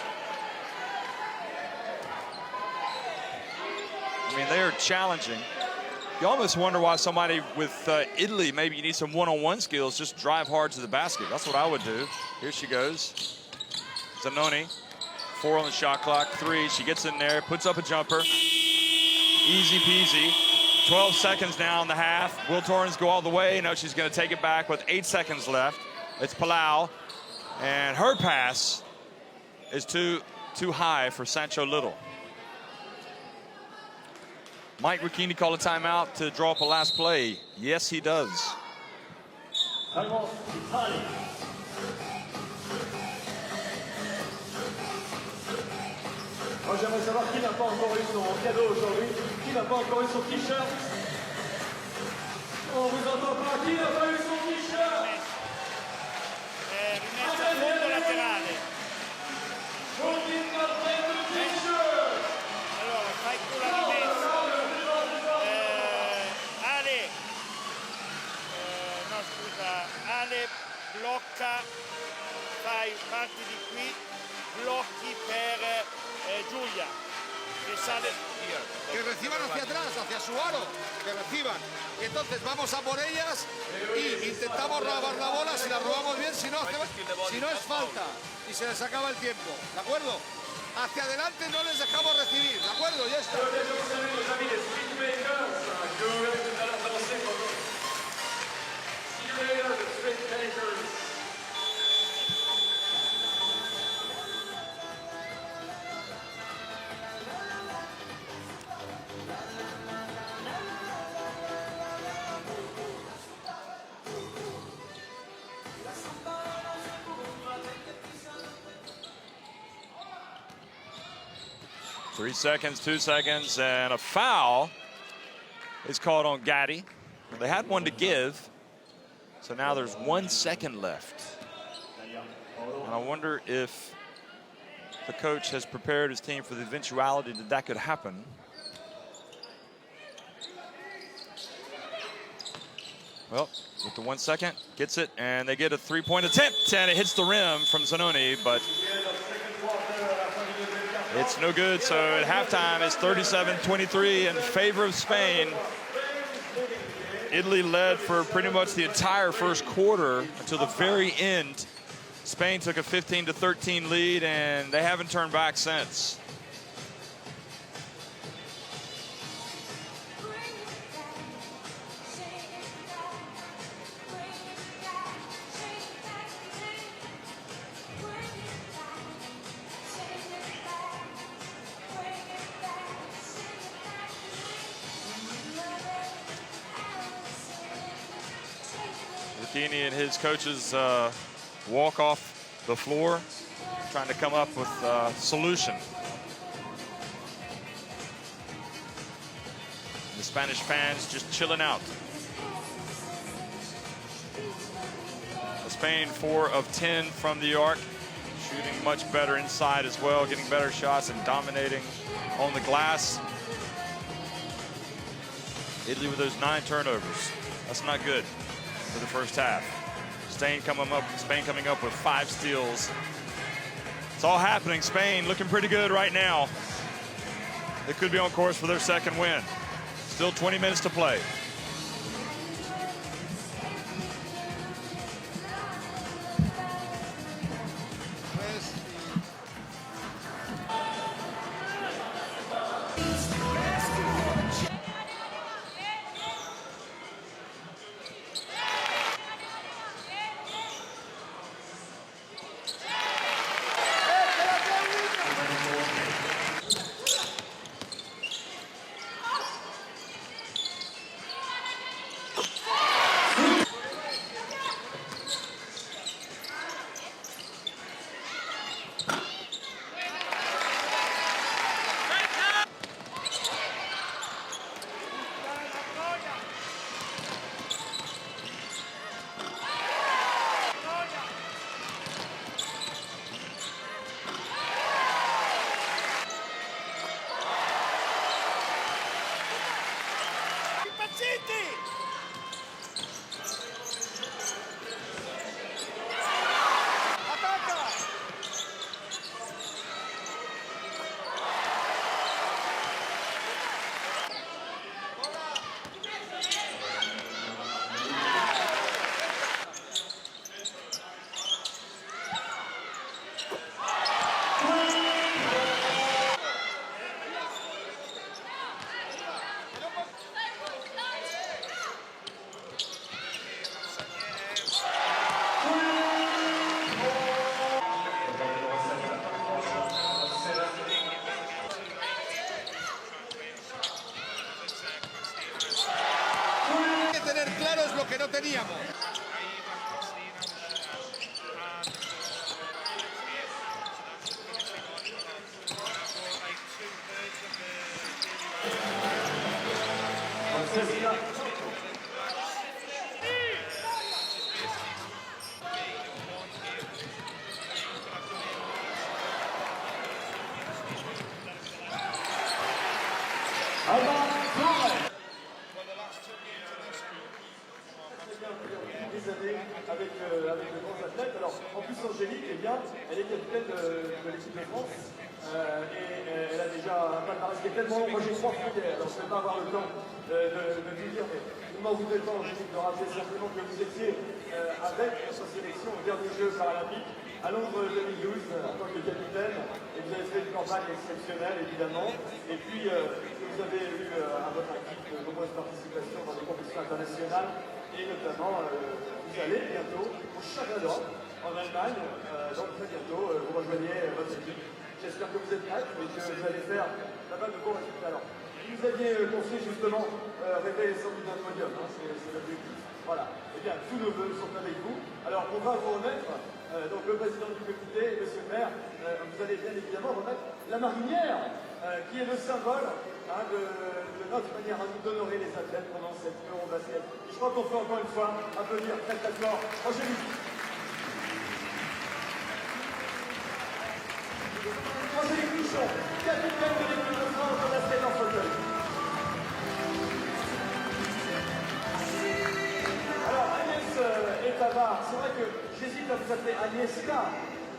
Speaker 1: I mean, they are challenging. You almost wonder why somebody with Italy, maybe you need some one-on-one skills, just drive hard to the basket. That's what I would do. Here she goes. Zanoni, 4 on the shot clock, 3. She gets in there, puts up a jumper. Easy peasy. 12 seconds now in the half. Will Torrens go all the way? No, she's going to take it back with 8 seconds left. It's Palau, and her pass is too high for Sancho Little. Mike Ricchini call a timeout to draw up a last play. Yes, he does.
Speaker 2: Moi, j'aimerais savoir qui n'a pas encore eu son cadeau aujourd'hui. Qui n'a pas encore eu son t-shirt? On vous entend pas. Qui n'a pas eu son t-shirt?
Speaker 5: Rimessa a fondo laterale. Allora, fai tu la rimessa. Ale. No, scusa. Ale blocca. Fai parti di qui. Blocchi per Giulia, que sale.
Speaker 4: Que reciban hacia atrás, hacia su aro, que reciban. Y entonces vamos a por ellas y intentamos robar la bola. Si la robamos bien, si no es falta y se les acaba el tiempo, ¿de acuerdo? Hacia adelante no les dejamos recibir, ¿de acuerdo? Ya está.
Speaker 1: Three seconds, 2 seconds, and a foul is called on Gaddy. They had one to give, so now there's 1 second left. And I wonder if the coach has prepared his team for the eventuality that that could happen. Well, with the 1 second, gets it, and they get a three-point attempt, and it hits the rim from Zanoni, but it's no good. So at halftime, it's 37-23 in favor of Spain. Italy led for pretty much the entire first quarter until the very end. Spain took a 15-13 lead, and they haven't turned back since. Zucchini and his coaches walk off the floor, trying to come up with a solution. The Spanish fans just chilling out. Spain 4 of 10 from the arc, shooting much better inside as well, getting better shots and dominating on the glass. Italy with those 9 turnovers. That's not good for the first half. Spain coming up with 5 steals. It's all happening. Spain looking pretty good right now. They could be on course for their second win. Still 20 minutes to play.
Speaker 4: Que no teníamos.
Speaker 2: Avec de grands athlètes. Alors, en plus, Angélique, eh bien, elle est capitaine de l'équipe de France et elle a déjà un palmarès qui est tellement long. Moi, j'ai 3 filles, alors je ne vais pas avoir le temps de tout dire, mais il m'en voudrait pas, Angélique, de rappeler simplement que vous étiez avec notre sélection au dernier Jeux paralympiques. à Londres 2012 en tant que capitaine, et vous avez fait une campagne exceptionnelle évidemment, et puis vous avez eu à votre actif de nombreuses participations dans des compétitions internationales, et notamment vous allez bientôt au championnat d'Europe en Allemagne, donc très bientôt vous rejoignez votre équipe. J'espère que vous êtes prêts et que vous allez faire pas mal de bons résultats. Alors, vous aviez confié justement rêver sans doute d'un podium, hein, c'est l'objectif. Voilà. Eh bien, tous nos voeux sont avec vous. Alors, on va vous remettre, donc le président du comité, monsieur le maire, vous allez bien évidemment remettre la marinière, qui est le symbole hein, de notre manière à nous d'honorer les athlètes pendant cette EuroBasket. Je crois qu'on peut encore une fois applaudir très très fort Angélique. Angélique Michon, capitaine de l'équipe de France de basket en fauteuil. Alors Agnès et Tabar, c'est vrai que j'hésite à vous appeler Agnieszka,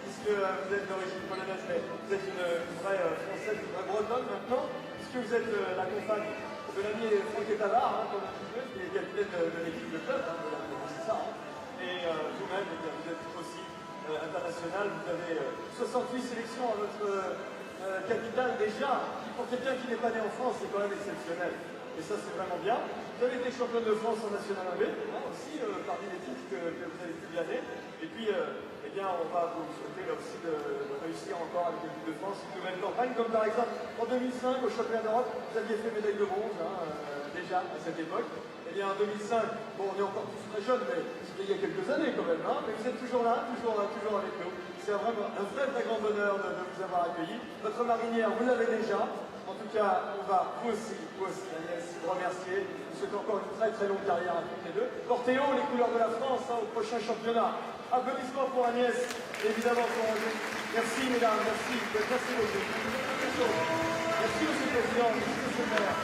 Speaker 2: puisque vous êtes d'origine polonaise, mais vous êtes une vraie française, une vraie bretonne maintenant, puisque vous êtes la compagne de l'ami Franck et Tabar, hein, comme un petit peu, qui est capitaine de l'équipe de club, hein, c'est ça. Hein. Et vous-même, eh vous êtes aussi international, vous avez 68 sélections à votre capitale déjà. Pour quelqu'un qui n'est pas né en France, c'est quand même exceptionnel. Et ça, c'est vraiment bien. Vous avez été championne de France en National 1B, hein, aussi parmi les titres que vous avez pu gagner. Et puis, eh bien, on va vous souhaiter là aussi de réussir encore avec l'équipe de France une nouvelle campagne, comme par exemple en 2005 au championnat d'Europe, vous aviez fait médaille de bronze hein, déjà à cette époque. Eh bien, en 2005, bon, on est encore tous très jeunes, mais c'était il y a quelques années quand même, hein, mais vous êtes toujours là, toujours avec nous. C'est vraiment un vrai grand bonheur de vous avoir accueillis. Votre marinière, vous l'avez déjà. En tout cas, on va vous aussi, Agnès, vous remercier. Vous souhaitez encore une très très longue carrière à toutes les deux. Portez haut les couleurs de la France hein, au prochain championnat. Applaudissements pour Agnès, et évidemment pour Angers. Merci mesdames, merci beaucoup. Merci monsieur le président, merci monsieur le maire.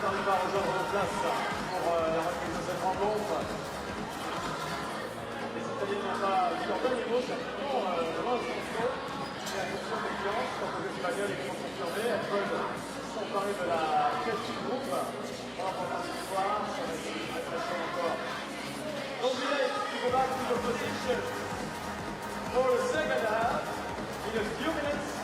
Speaker 2: arrive à rejoindre vos places pour la reprise de cette rencontre. Les Italiens n'ont pas vu leur bon niveau, simplement devant le contrôle. C'est la course de confiance. Quant aux Espagnols, ils sont confirmés. Elles peuvent s'emparer de la tête du groupe. On va prendre une victoire. Ça va être une pression encore. Donc, we like to go back to the position for the second half in a few minutes.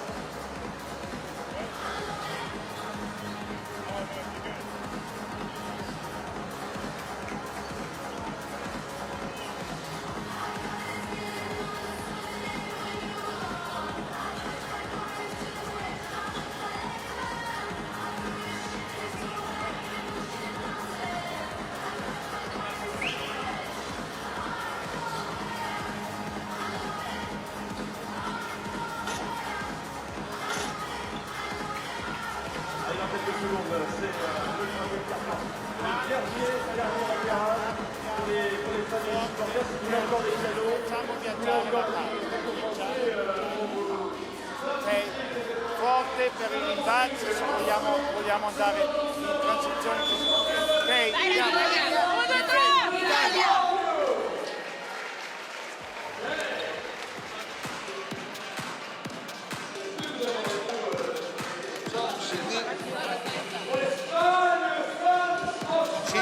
Speaker 5: Forte per il rimbalzo se vogliamo andare in transizione così. Ok, andiamo.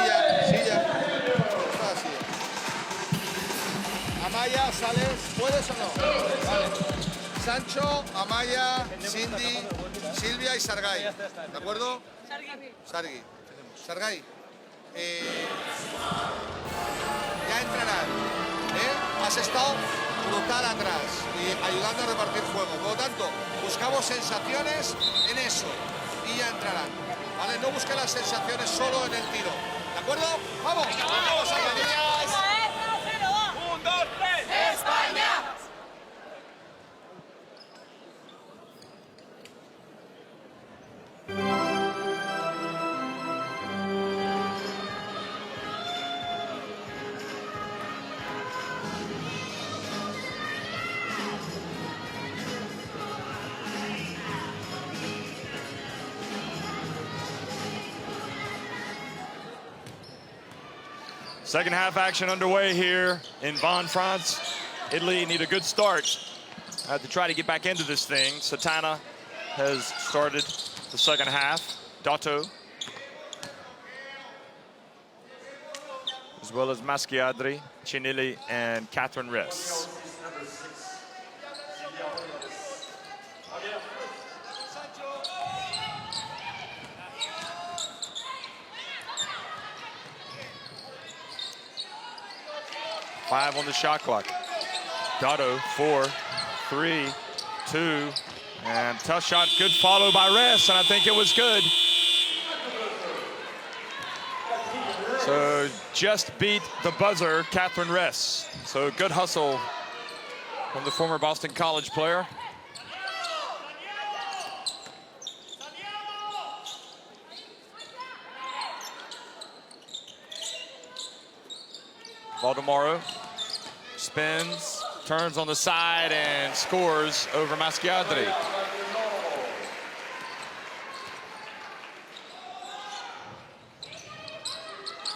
Speaker 4: Silla. Está así. Amaya, ¿sales? ¿Puedes o no? Vale. Sancho, Amaya, Cindy, Silvia y Sargay. ¿De acuerdo? Sargay. Sargay. Ya entrarán. Has estado brutal atrás y ayudando a repartir juego. Por lo tanto, buscamos sensaciones en eso y ya entrarán. ¿Vale? No busquen las sensaciones solo en el tiro. ¿De acuerdo? ¡Vamos! ¡Vamos, Almerías! ¡1, 2, 3! ¡España!
Speaker 1: Second half action underway here in Bonn, France. Italy need a good start to try to get back into this thing. Satana has started the second half. Dotto, as well as Maschiadri, Cinelli, and Catherine Riss. Five on the shot clock. Dotto, 4, 3, 2, and tough shot, good follow by Riss, and I think it was good. So just beat the buzzer, Catherine Riss. So good hustle from the former Boston College player. Valdemaro spins, turns on the side, and scores over Maschiadri.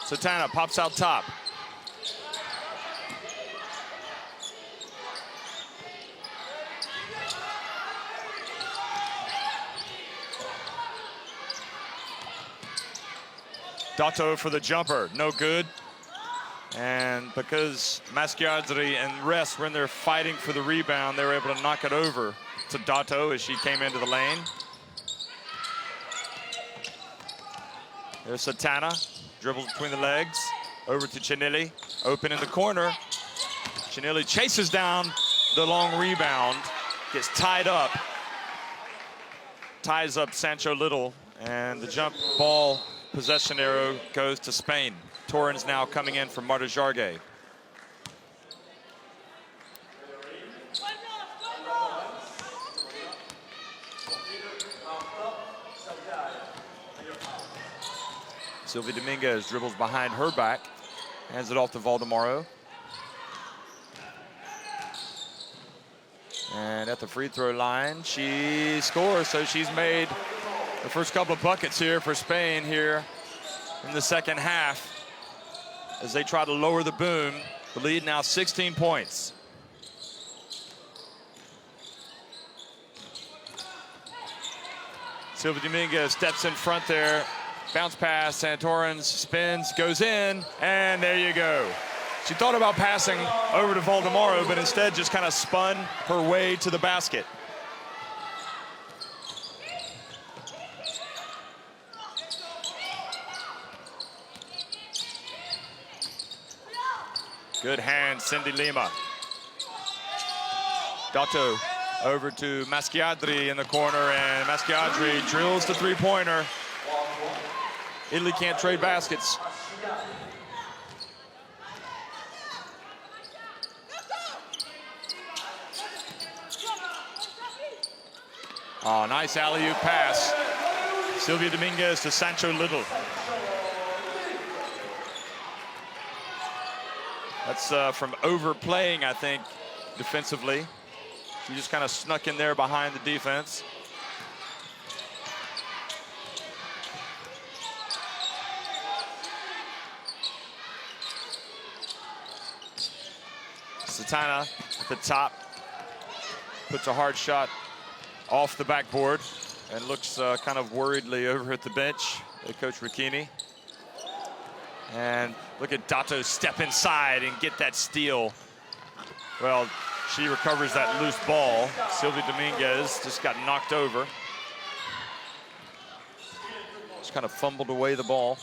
Speaker 1: Satana pops out top. Dotto for the jumper, no good. And because Maschiadri and Riss were in there fighting for the rebound, they were able to knock it over to Dotto as she came into the lane. There's Satana, dribbles between the legs, over to Cinelli, open in the corner. Cinelli chases down the long rebound, gets tied up, ties up Sancho Little, and the jump ball possession arrow goes to Spain. Torrens now coming in from Marta Jarget. Sylvie Dominguez dribbles behind her back, hands it off to Valdemaro. And at the free throw line, she scores, so she's made the first couple of buckets here for Spain here in the second half as they try to lower the boom. The lead now 16 points. Silva Dominguez steps in front there. Bounce pass, Santorins spins, goes in, and there you go. She thought about passing over to Valdemaro, but instead just kind of spun her way to the basket. Good hand, Cindy Lima. Dotto over to Maschiadri in the corner, and Maschiadri drills the three-pointer. Italy can't trade baskets. Oh, nice alley-oop pass. Silvia Dominguez to Sancho Little. That's from overplaying, I think, defensively. She just kind of snuck in there behind the defense. Satana at the top puts a hard shot off the backboard and looks kind of worriedly over at the bench at Coach Ricchini. And look at Dotto step inside and get that steal. Well, she recovers that loose ball. Silvia Dominguez just got knocked over. Just kind of fumbled away the ball.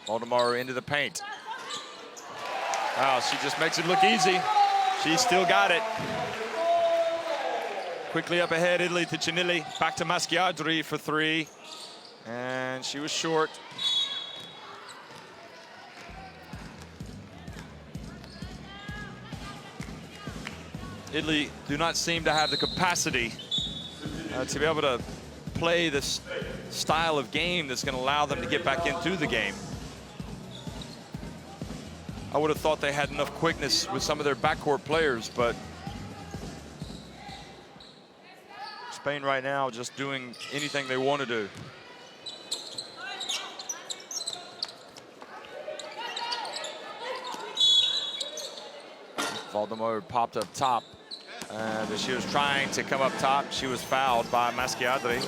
Speaker 1: Valdemaro into the paint. Wow, she just makes it look easy. She's still got it. Quickly up ahead, Italy to Cinilli. Back to Maschiadri for three. And she was short. Italy do not seem to have the capacity to be able to play this style of game that's going to allow them to get back into the game. I would have thought they had enough quickness with some of their backcourt players, but Spain right now just doing anything they want to do. Valdemaro popped up top, and as she was trying to come up top, she was fouled by Maschiadri.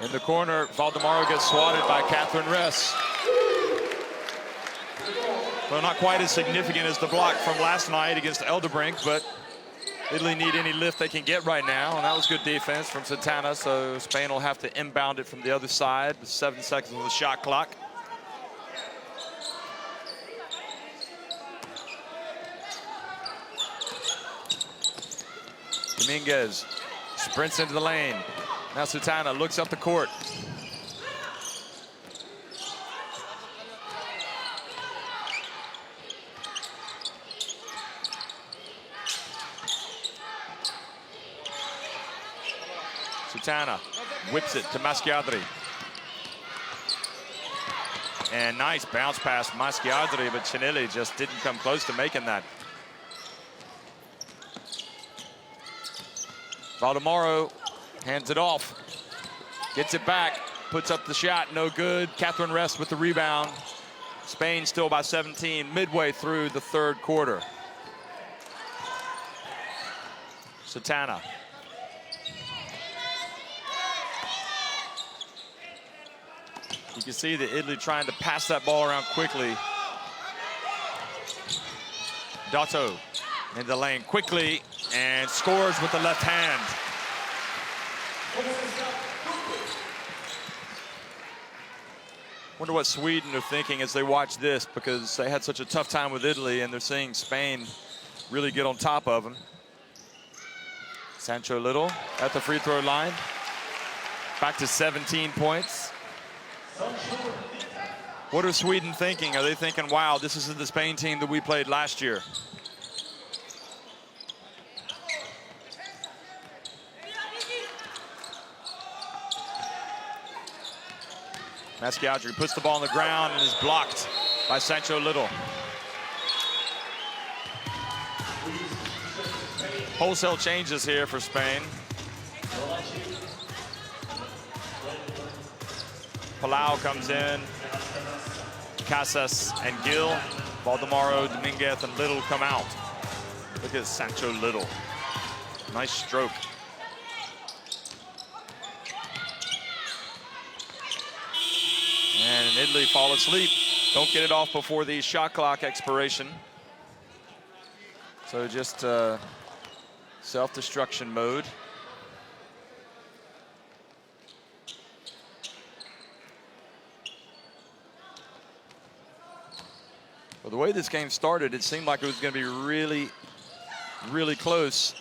Speaker 1: In the corner, Valdemaro gets swatted by Catherine Ress. Well, not quite as significant as the block from last night against Elderbrink, but Italy need any lift they can get right now, and that was good defense from Santana, so Spain will have to inbound it from the other side with 7 seconds on the shot clock. Dominguez sprints into the lane. Now Santana looks up the court. Santana whips it to Maschiadri. And nice bounce pass Maschiadri, but Cinilli just didn't come close to making that. Valdemaro hands it off, gets it back, puts up the shot, no good. Catherine Ress with the rebound. Spain still by 17 midway through the third quarter. Santana. You can see that Italy trying to pass that ball around quickly. Dotto in the lane quickly and scores with the left hand. Wonder what Sweden are thinking as they watch this, because they had such a tough time with Italy and they're seeing Spain really get on top of them. Sancho Little at the free throw line. Back to 17 points. What are Sweden thinking? Are they thinking, wow, this isn't the Spain team that we played last year? Masciadri puts the ball on the ground and is blocked by Sancho Little. Wholesale changes here for Spain. Palau comes in. Casas and Gil. Valdemaro, Dominguez, and Little come out. Look at Sancho Little. Nice stroke. And Italy fall asleep. Don't get it off before the shot clock expiration. So just self-destruction mode. Well, the way this game started, it seemed like it was going to be really, really close.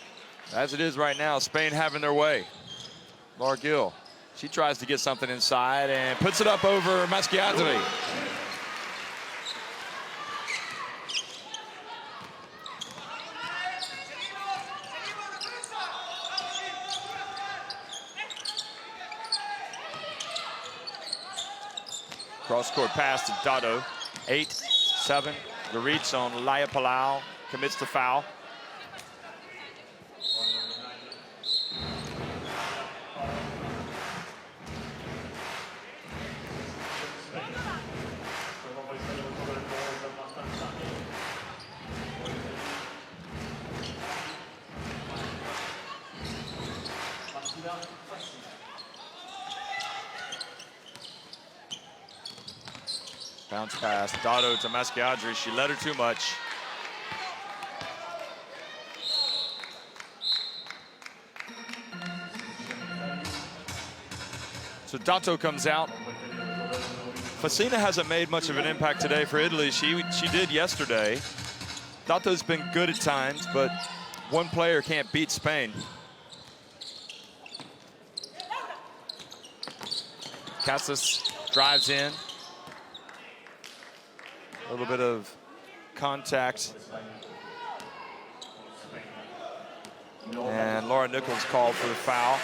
Speaker 1: As it is right now, Spain having their way. Laura Gil, she tries to get something inside and puts it up over Masciadri. Cross-court pass to Dado. 8-7. The reach on Laia Palau. Commits the foul. Bounce pass, Dado to Masciadri. She let her too much. So Dato comes out. Facina hasn't made much of an impact today for Italy. She did yesterday. Dato's been good at times, but one player can't beat Spain. Casas drives in. A little bit of contact. And Laura Nichols called for the foul.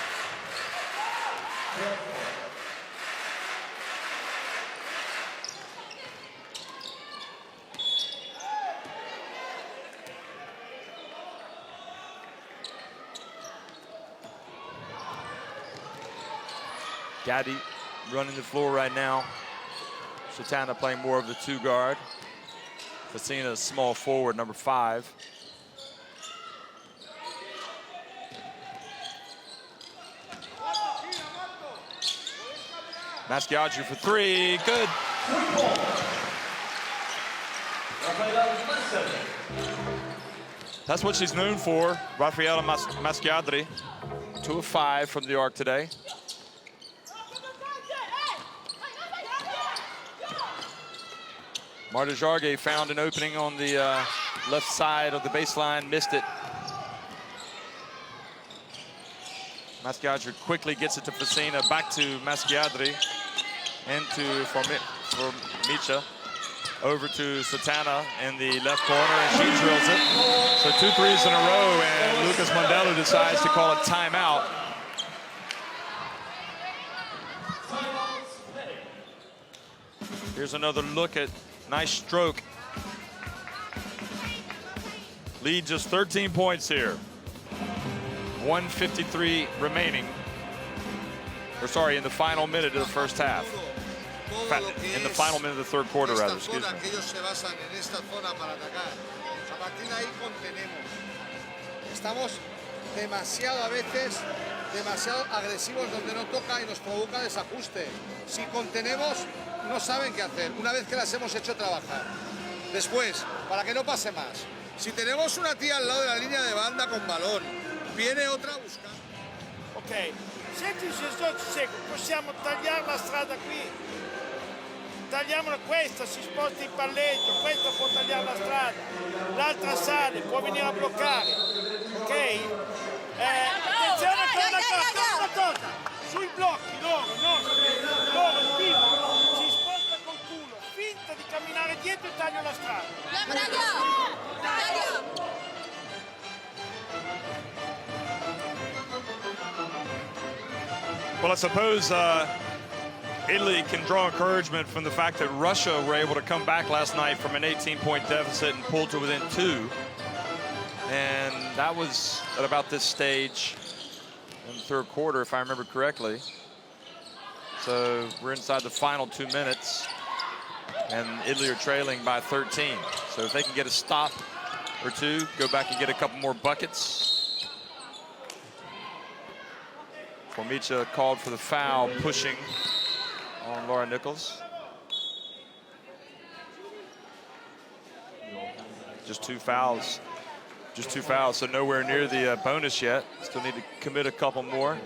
Speaker 1: Gaddy running the floor right now. Shatana playing more of the two guard. Facina, small forward, number 5. Masciadri for 3, good. That's what she's known for, Rafaela Masciadri. 2 of 5 from the arc today. Marta Jarge found an opening on the left side of the baseline, missed it. Masciadri quickly gets it to Facina, back to Masciadri, into Formica, over to Satana in the left corner, and she drills it. So 2 threes in a row, and Lucas Mondello decides to call a timeout. Here's another look at nice stroke. Lead just 13 points here. 1:53 remaining. Or sorry, in the final minute of the first half. In the final minute of the third quarter, rather, excuse me.
Speaker 4: Estamos demasiado a veces demasiado agresivos donde no toca y nos provoca desajuste. Si contenemos, no saben qué hacer, una vez que las hemos hecho trabajar. Después, para que no pase más, si tenemos una tía al lado de la línea de banda con balón, viene otra a buscar.
Speaker 5: Ok, senti se io ci seguo, possiamo tagliare la strada qui. Tagliamola, questa si sposta in palletto, questa può tagliare la strada, l'altra sale, può venire a bloccare, ok? Attenzione per una cosa, sui blocchi loro, no, loro il si sposta col culo, camminare dietro e taglio la strada.
Speaker 1: Well, I suppose Italy can draw encouragement from the fact that Russia were able to come back last night from an 18-point deficit and pull to within 2. And that was at about this stage in the third quarter, if I remember correctly. So we're inside the final 2 minutes, and Italy are trailing by 13. So if they can get a stop or two, go back and get a couple more buckets. Formica called for the foul, pushing on Laura Nichols. Just 2 fouls. Just 2 fouls, so nowhere near the bonus yet. Still need to commit a couple more.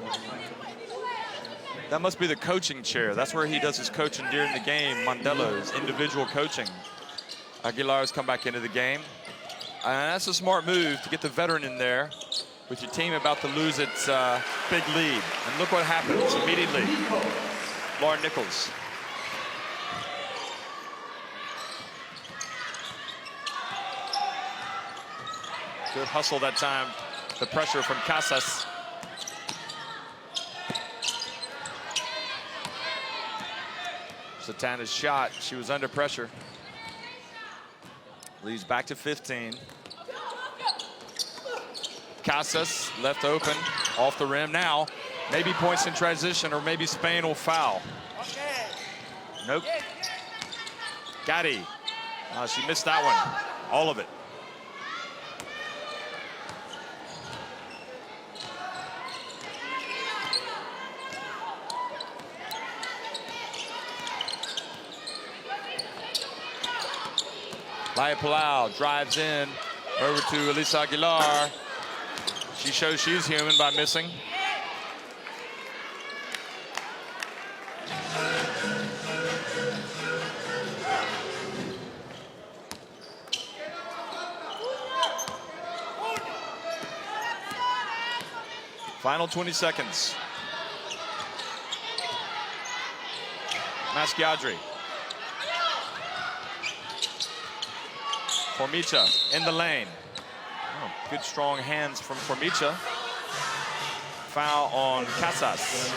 Speaker 1: That must be the coaching chair. That's where he does his coaching during the game. Mondello's individual coaching. Aguilar's come back into the game. And that's a smart move to get the veteran in there with your team about to lose its big lead. And look what happens immediately. Laura Nichols. Good hustle that time. The pressure from Casas. Satana's shot. She was under pressure. Leads back to 15. Casas left open, off the rim now. Maybe points in transition, or maybe Spain will foul. Nope. Gatti. She missed that one. All of it. Laia Palau drives in over to Elisa Aguilar. She shows she's human by missing. Final 20 seconds. Maschiadri. Formica in the lane. Oh, good strong hands from Formica. Foul on Casas.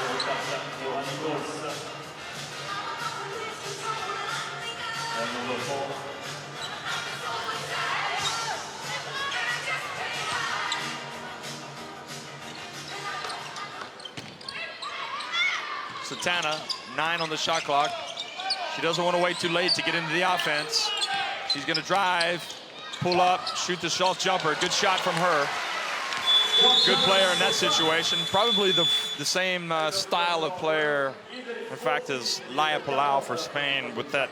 Speaker 1: Satana, 9 on the shot clock. She doesn't want to wait too late to get into the offense. She's going to drive, pull up, shoot the shot jumper. Good shot from her. Good player in that situation. Probably the same style of player, in fact, as Laia Palau for Spain with that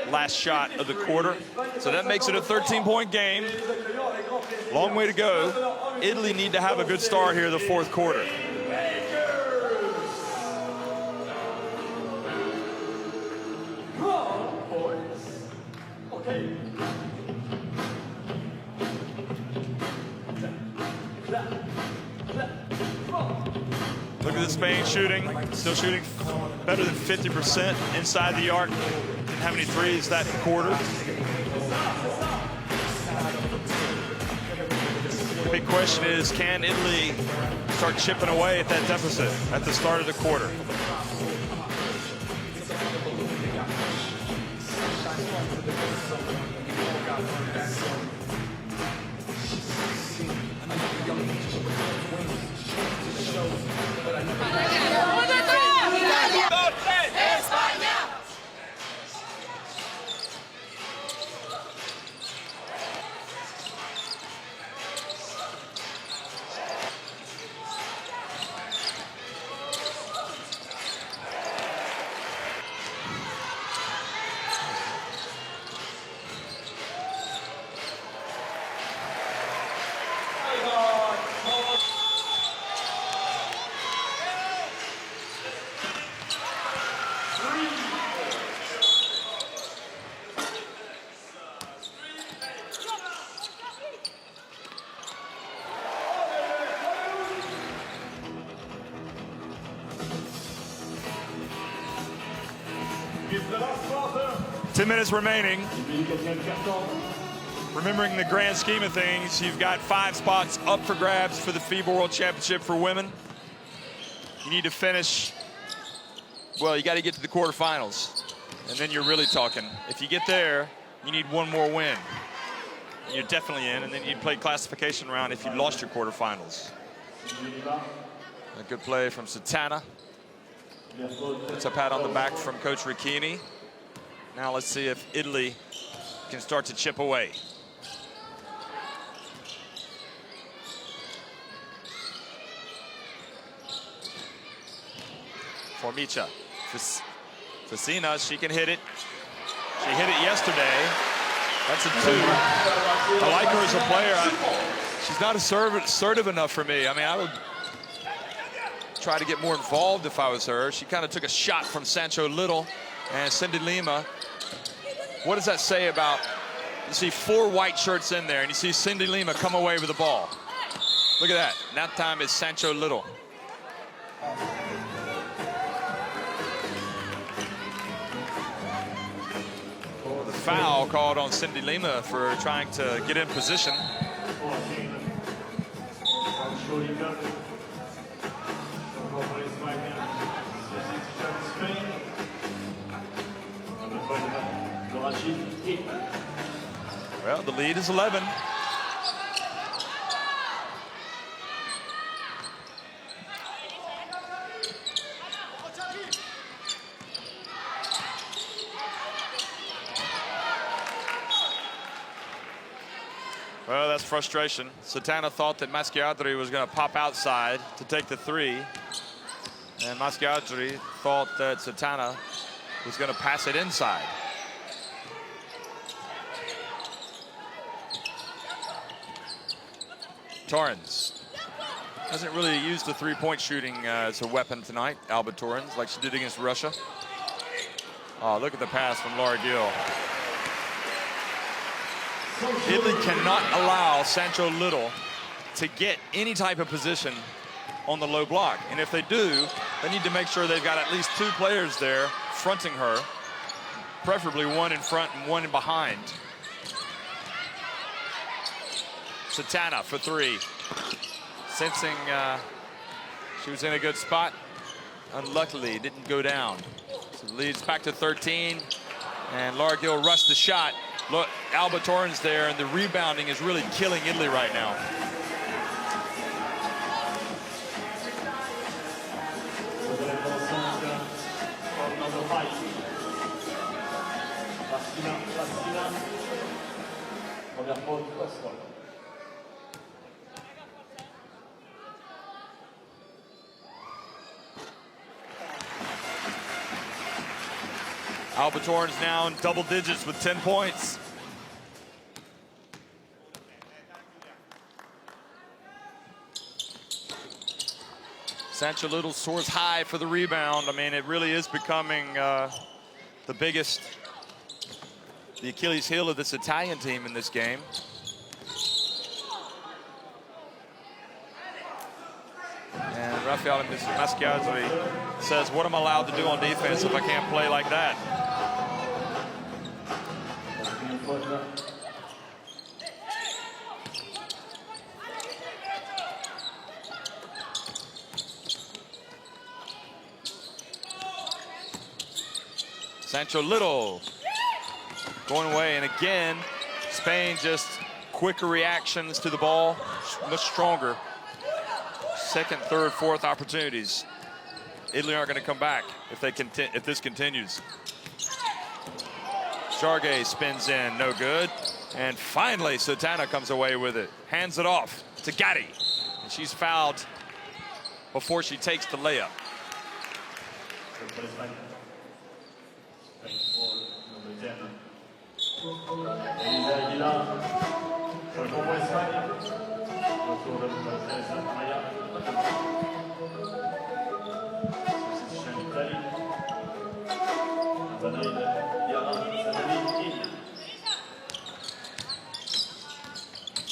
Speaker 1: last shot of the quarter. So that makes it a 13-point game. Long way to go. Italy need to have a good start here the fourth quarter. Look at the Spain shooting. Still shooting better than 50% inside the arc. Didn't have any threes that quarter. The big question is, can Italy start chipping away at that deficit at the start of the quarter? 10 minutes remaining. Remembering the grand scheme of things, you've got 5 spots up for grabs for the FIBA World Championship for women. You need to finish, well, you got to get to the quarterfinals, and then you're really talking. If you get there, you need 1 more win. You're definitely in, and then you play classification round if you lost your quarterfinals. A good play from Satana. Puts a pat on the back from Coach Ricchini. Now let's see if Italy can start to chip away. Formica. Facina, she can hit it. She hit it yesterday. That's a 2. I like her as a player. She's not assertive enough for me. I mean, I would try to get more involved if I was her. She kind of took a shot from Sancho Little and Cindy Lima. What does that say about, you see 4 white shirts in there, and you see Cindy Lima come away with the ball. Look at that. And that time it's Sancho Little. The foul called on Cindy Lima for trying to get in position. Well, the lead is 11. Well, that's frustration. Satana thought that Maschiadri was going to pop outside to take the 3. And Maschiadri thought that Satana was going to pass it inside. Torrens hasn't really used the 3-point shooting as a weapon tonight, Alba Torrens, like she did against Russia. Oh, look at the pass from Laura Gill. Italy cannot allow Sancho Little to get any type of position on the low block. And if they do, they need to make sure they've got at least 2 players there fronting her, preferably 1 in front and 1 in behind. Satana for 3. Sensing she was in a good spot. Unluckily, it didn't go down. So the lead's back to 13. And Laura Gill rushed the shot. Look, Alba Torrens there, and the rebounding is really killing Italy right now. Alba Torrens now in double digits with 10 points. Sancho Little soars high for the rebound. I mean, it really is becoming the biggest, the Achilles heel of this Italian team in this game. And Rafael Maschiadri says, what am I allowed to do on defense if I can't play like that? Sancho Little going away, and again, Spain just quicker reactions to the ball, much stronger. Second, third, fourth opportunities. Italy aren't going to come back if this continues. Chargé spins in, no good. And finally, Satana comes away with it. Hands it off to Gatti. And she's fouled before she takes the layup.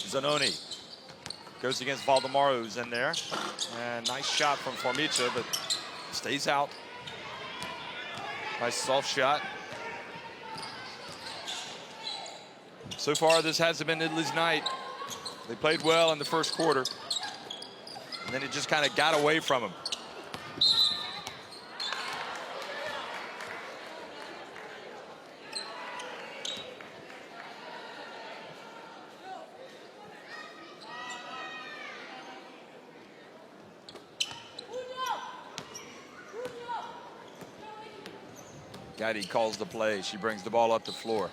Speaker 1: Zanoni goes against Valdemaro, who's in there. And nice shot from Formica, but stays out. Nice soft shot.
Speaker 6: So far, this hasn't been Italy's night. They played well in the first quarter, and then it just kind of got away from them. Gatti calls the play. She brings the ball up the floor.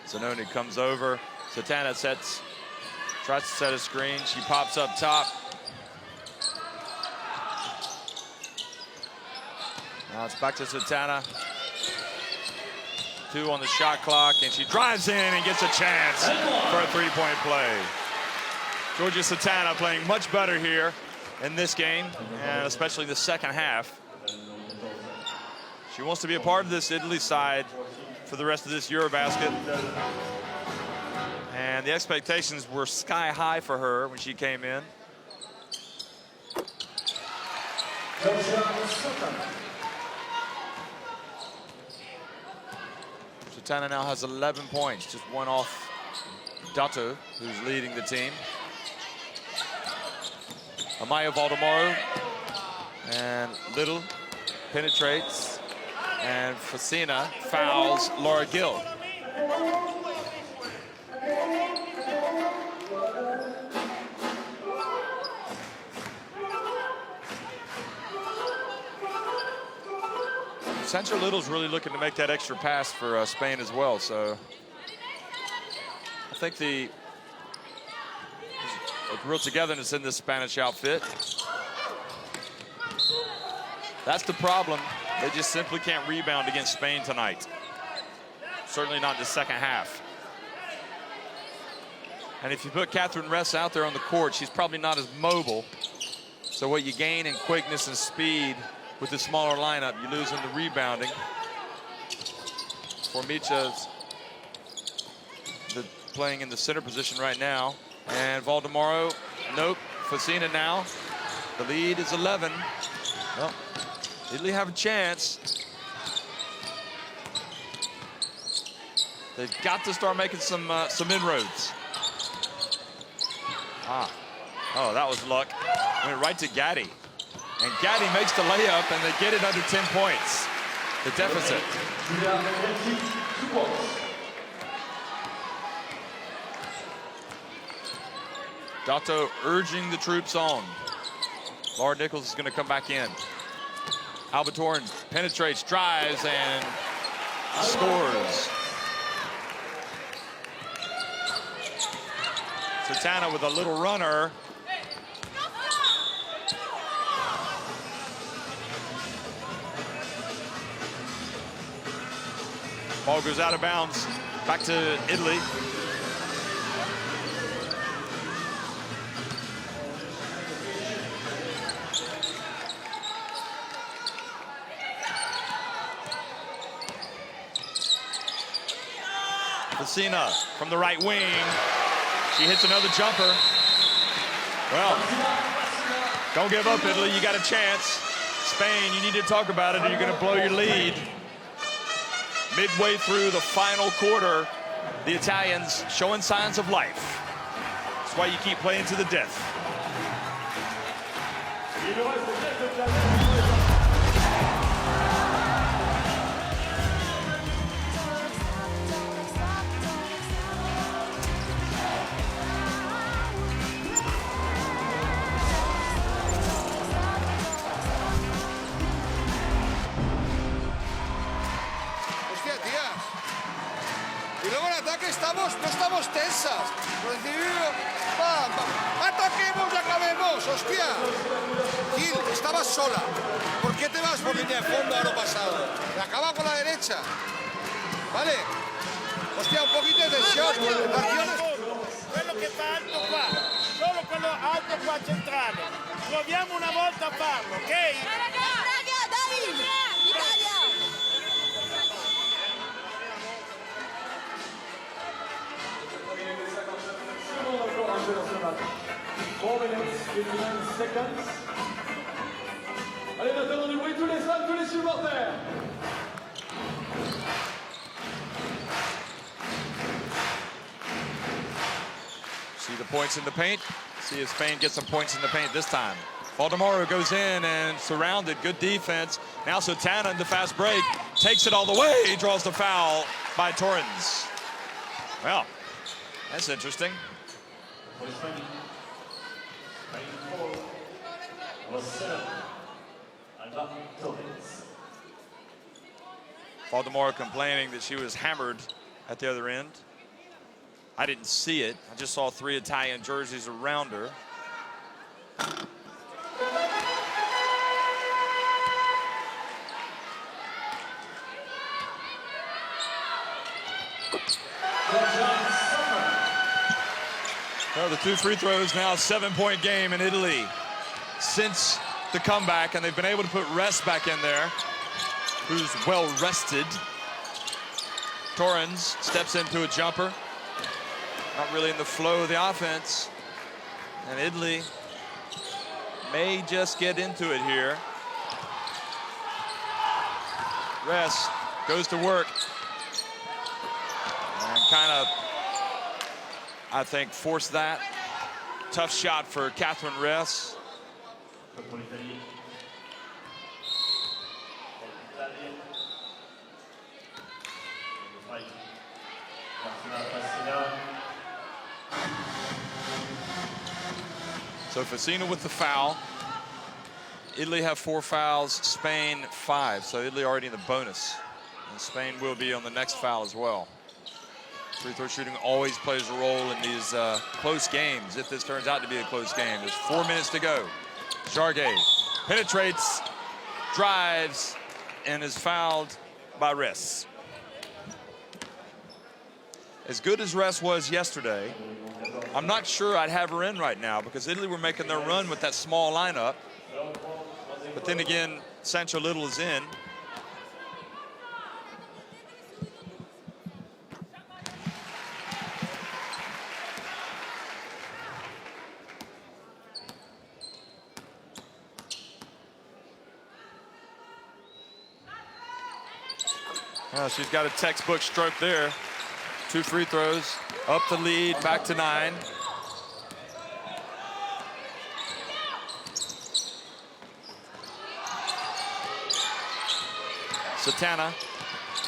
Speaker 6: Zanoni comes over. Satana tries to set a screen. She pops up top. Now it's back to Satana. 2 on the shot clock, and she drives in and gets a chance for a three-point play. Georgia Satana playing much better here in this game, and especially the second half. She wants to be a part of this Italy side for the rest of this EuroBasket. And the expectations were sky high for her when she came in. Satana now has 11 points, just 1 off Dato, who's leading the team. Amaya Valdemoro, and Little penetrates, and Facina fouls Laura Gill. Central Little's really looking to make that extra pass for Spain as well, so I think there's a real togetherness in this Spanish outfit. That's the problem. They just simply can't rebound against Spain tonight. Certainly not in the second half. And if you put Catherine Ress out there on the court, she's probably not as mobile. So what you gain in quickness and speed with the smaller lineup, you lose in the rebounding. Formica's playing in the center position right now. And Valdemoro, nope. Facina now. The lead is 11. Well, Italy have a chance. They've got to start making some inroads. Oh, that was luck. Went right to Gatti. And Gatti makes the layup, and they get it under 10 points. The deficit. Dato urging the troops on. Laura Nichols is going to come back in. Albatorin penetrates, drives, and scores. Satana with a little runner. Ball goes out of bounds. Back to Italy. Facina from the right wing. She hits another jumper. Well, don't give up, Italy. You got a chance. Spain, you need to talk about it, or you're going to blow your lead. Midway through the final quarter, the Italians showing signs of life. That's why you keep playing to the death.
Speaker 4: No estamos tensas. Ataquemos y acabemos, hostia. Gil, estabas sola. ¿Por qué te vas por línea de fondo a lo pasado? Acaba con la derecha. ¿Vale? Hostia, un poquito de tensión.
Speaker 5: Quello che fa alto qua, solo quello alto qua centrale. Proviamo una volta a farlo, ok?
Speaker 7: Raga, dai! Italia!
Speaker 2: 4 minutes, 59 seconds. Allez, maintenant du bruit, tous les fans, tous les supporters.
Speaker 6: See the points in the paint. See if Spain gets some points in the paint this time. Valdemoro goes in and surrounded. Good defense. Now Santana in the fast break. Takes it all the way. Draws the foul by Torrens. Well, that's interesting. Valdemoro complaining that she was hammered at the other end. I didn't see it. I just saw 3 Italian jerseys around her. Well, the 2 free throws now, 7-point game in Italy since the comeback, and they've been able to put Rest back in there, who's well rested. Torrens steps into a jumper. Not really in the flow of the offense. And Italy may just get into it here. Rest goes to work. And kind of, I think, forced that. Tough shot for Catherine Rest. So Fassina with the foul. Italy have 4 fouls, Spain 5. So Italy already in the bonus. And Spain will be on the next foul as well. Free throw shooting always plays a role in these close games, if this turns out to be a close game. There's 4 minutes to go. Jargay penetrates, drives, and is fouled by Rest. As good as Rest was yesterday, I'm not sure I'd have her in right now because Italy were making their run with that small lineup. But then again, Sancho Little is in. Well, she's got a textbook stroke there. 2 free throws, up the lead, back to 9. Satana,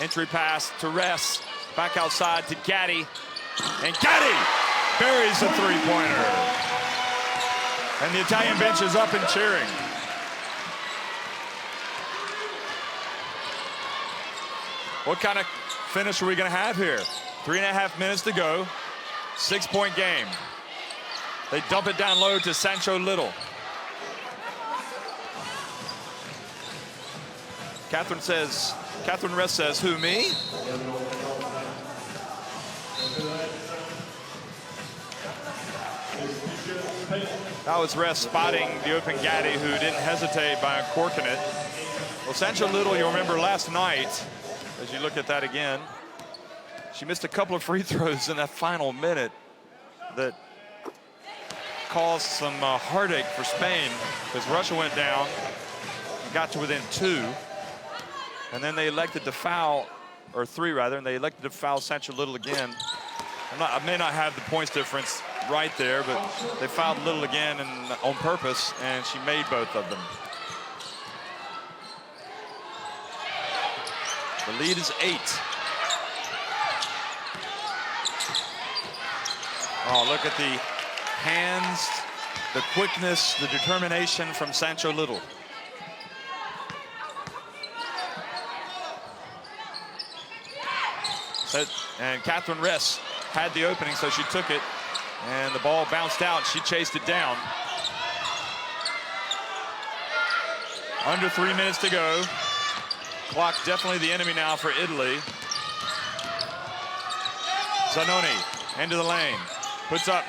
Speaker 6: entry pass to Rest, back outside to Gaddy, and Gaddy buries a 3-pointer. And the Italian bench is up and cheering. What kind of finish are we going to have here? 3.5 minutes to go, 6-point game. They dump it down low to Sancho Little. Catherine Rest says, who, me? That was Rest spotting the open Gaddy, who didn't hesitate by uncorking it. Well, Sancho Little, you'll remember last night, as you look at that again, she missed a couple of free throws in that final minute that caused some heartache for Spain because Russia went down, got to within 2, and then they elected to foul, or 3 rather, and they elected to foul Sancho Little again. I may not have the points difference right there, but they fouled Little again and on purpose, and she made both of them. The lead is 8. Oh, look at the hands, the quickness, the determination from Sancho Little. And Catherine Rest had the opening, so she took it. And the ball bounced out. She chased it down. Under 3 minutes to go. Clock definitely the enemy now for Italy. Zanoni into the lane. Puts up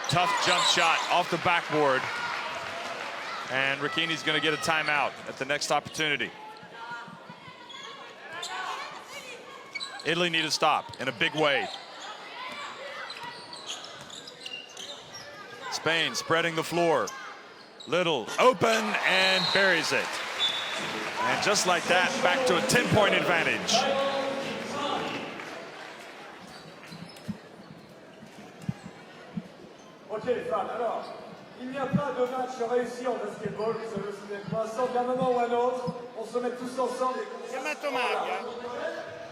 Speaker 6: tough jump shot off the backboard. And Ricchini's going to get a timeout at the next opportunity. Italy need to stop in a big way. Spain spreading the floor. Little open and buries it. And just like that, back to a 10-point advantage.
Speaker 2: Ok les fans, alors, il n'y a pas de match réussi en basketball, vous savez aussi bien que moi, sans qu'à un moment ou à un autre, on se mette tous ensemble et
Speaker 5: Chiamato Maglia,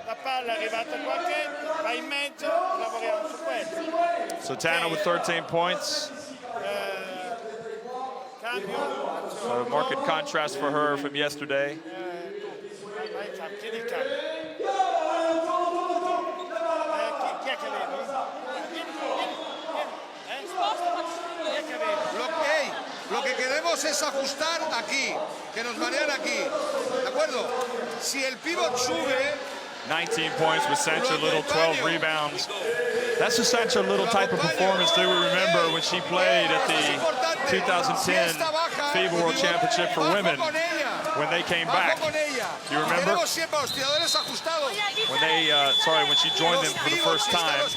Speaker 5: la palla è arrivata qua dentro, va in mezzo, lavoriamo su quello.
Speaker 6: Satana with 13 points.
Speaker 5: Cambio,
Speaker 6: So marked contrast for her from yesterday.
Speaker 5: vai, chiedi il cambio. Chi è che vedi? Vieni, Chi è che vedi?
Speaker 4: Lo que queremos es ajustar aquí, que nos marean aquí, ¿de acuerdo? Si el pivot sube,
Speaker 6: 19 points with Sancha Little, 12 rebounds. That's the Sancha Little type of performance that we remember when she played at the 2010 FIBA World Championship for women when they came back. You remember?
Speaker 4: queremos siempre a los tiradores ajustados.
Speaker 6: When they, when she joined them for the first time.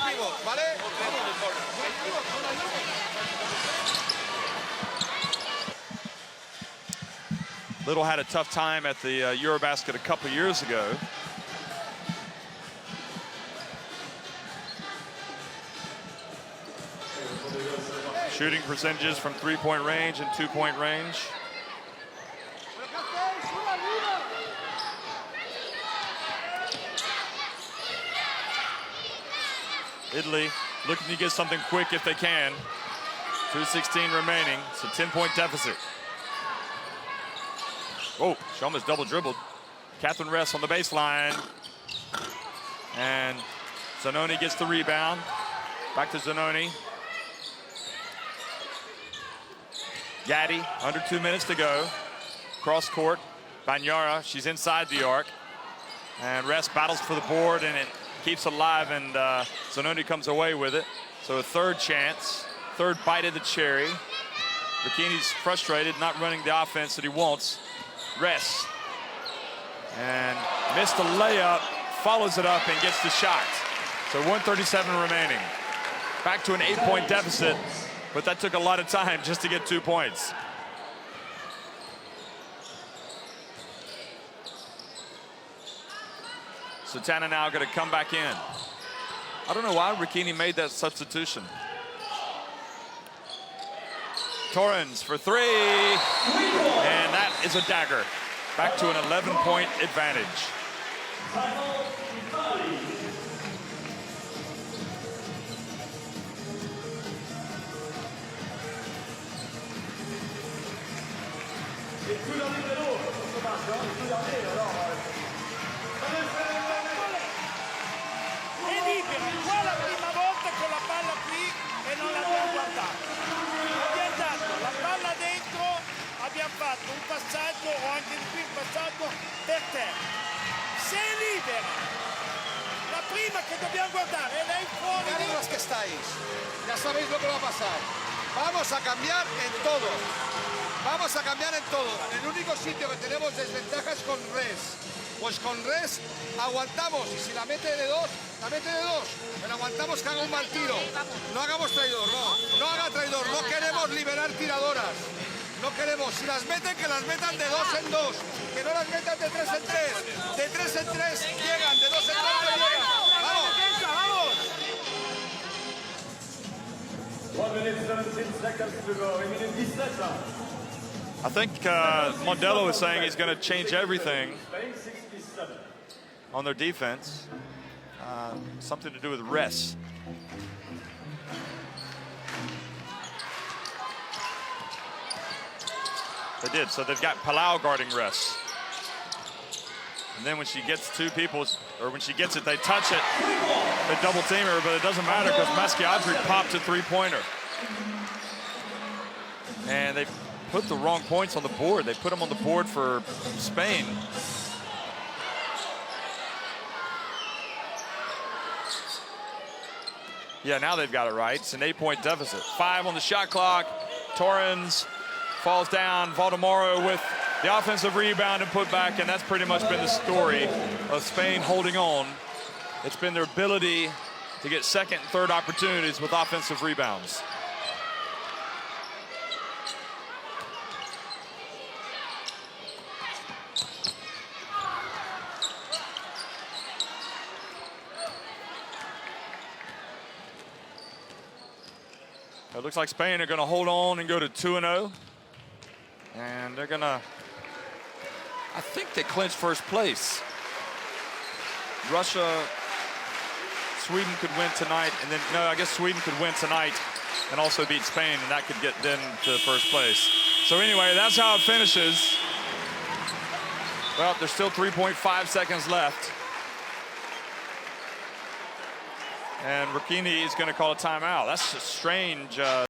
Speaker 6: Little had a tough time at the EuroBasket a couple years ago. Shooting percentages from three-point range and two-point range. Italy looking to get something quick if they can. 2:16 remaining. It's a 10-point deficit. Oh, she almost double dribbled. Catherine Ress on the baseline. And Zanoni gets the rebound. Back to Zanoni. Gaddy, under 2 minutes to go. Cross court. Banyara, she's inside the arc. And Ress battles for the board and it keeps alive, and Zanoni comes away with it. So a third chance, third bite of the cherry. Bikini's frustrated, not running the offense that he wants. Ress. And missed the layup, follows it up and gets the shot. So 1:37 remaining. Back to an 8-point deficit, but that took a lot of time just to get 2 points. Satana now going to come back in. I don't know why Ricchini made that substitution. Torrens for three, and that is a dagger. Back to an 11-point advantage.
Speaker 5: È libero, qua la prima volta con la palla qui e non l'abbiamo guardata. Abbiamo dato la palla dentro, abbiamo fatto un passaggio o anche qui un passaggio per terra. Sei libera. La prima che dobbiamo guardare è lei fuori.
Speaker 4: Los que estáis, ya sabéis lo que va a pasar. Vamos a cambiar en todo. Vamos a cambiar en todo. El único sitio que tenemos desventajas con Res. Pues con Res aguantamos y si la mete de dos, la mete de dos. Pero aguantamos que haga un mal tiro. No hagamos traidor, no. No haga traidor. No queremos liberar tiradoras. No queremos. Si las meten, que las metan de 2 en 2. Que no las metan de 3 en 3. De 3 en 3 llegan, de 2 en 2 no llegan. ¡Vamos!
Speaker 5: ¡Vamos!
Speaker 2: 1 minute 17 seconds to go. 1 minute 17 là.
Speaker 6: I think Mondello is saying he's going to change everything on their defense. Something to do with Ress. They did, so they've got Palau guarding Ress. And then when she gets two people, or when she gets it, they touch it. They double team her, but it doesn't matter because Maschiadri popped a three-pointer. And they put the wrong points on the board. They put them on the board for Spain. Yeah, now they've got it right. It's an 8-point deficit. 5 on the shot clock. Torrens falls down. Valdemoro with the offensive rebound and put back, and that's pretty much been the story of Spain holding on. It's been their ability to get second and third opportunities with offensive rebounds. It looks like Spain are going to hold on and go to 2-0. And they're going to, I think they clinch first place. Russia, Sweden could win tonight, and then, no, I guess Sweden could win tonight and also beat Spain, and that could get them to first place. So anyway, that's how it finishes. Well, there's still 3.5 seconds left. And Ricchini is going to call a timeout. That's a strange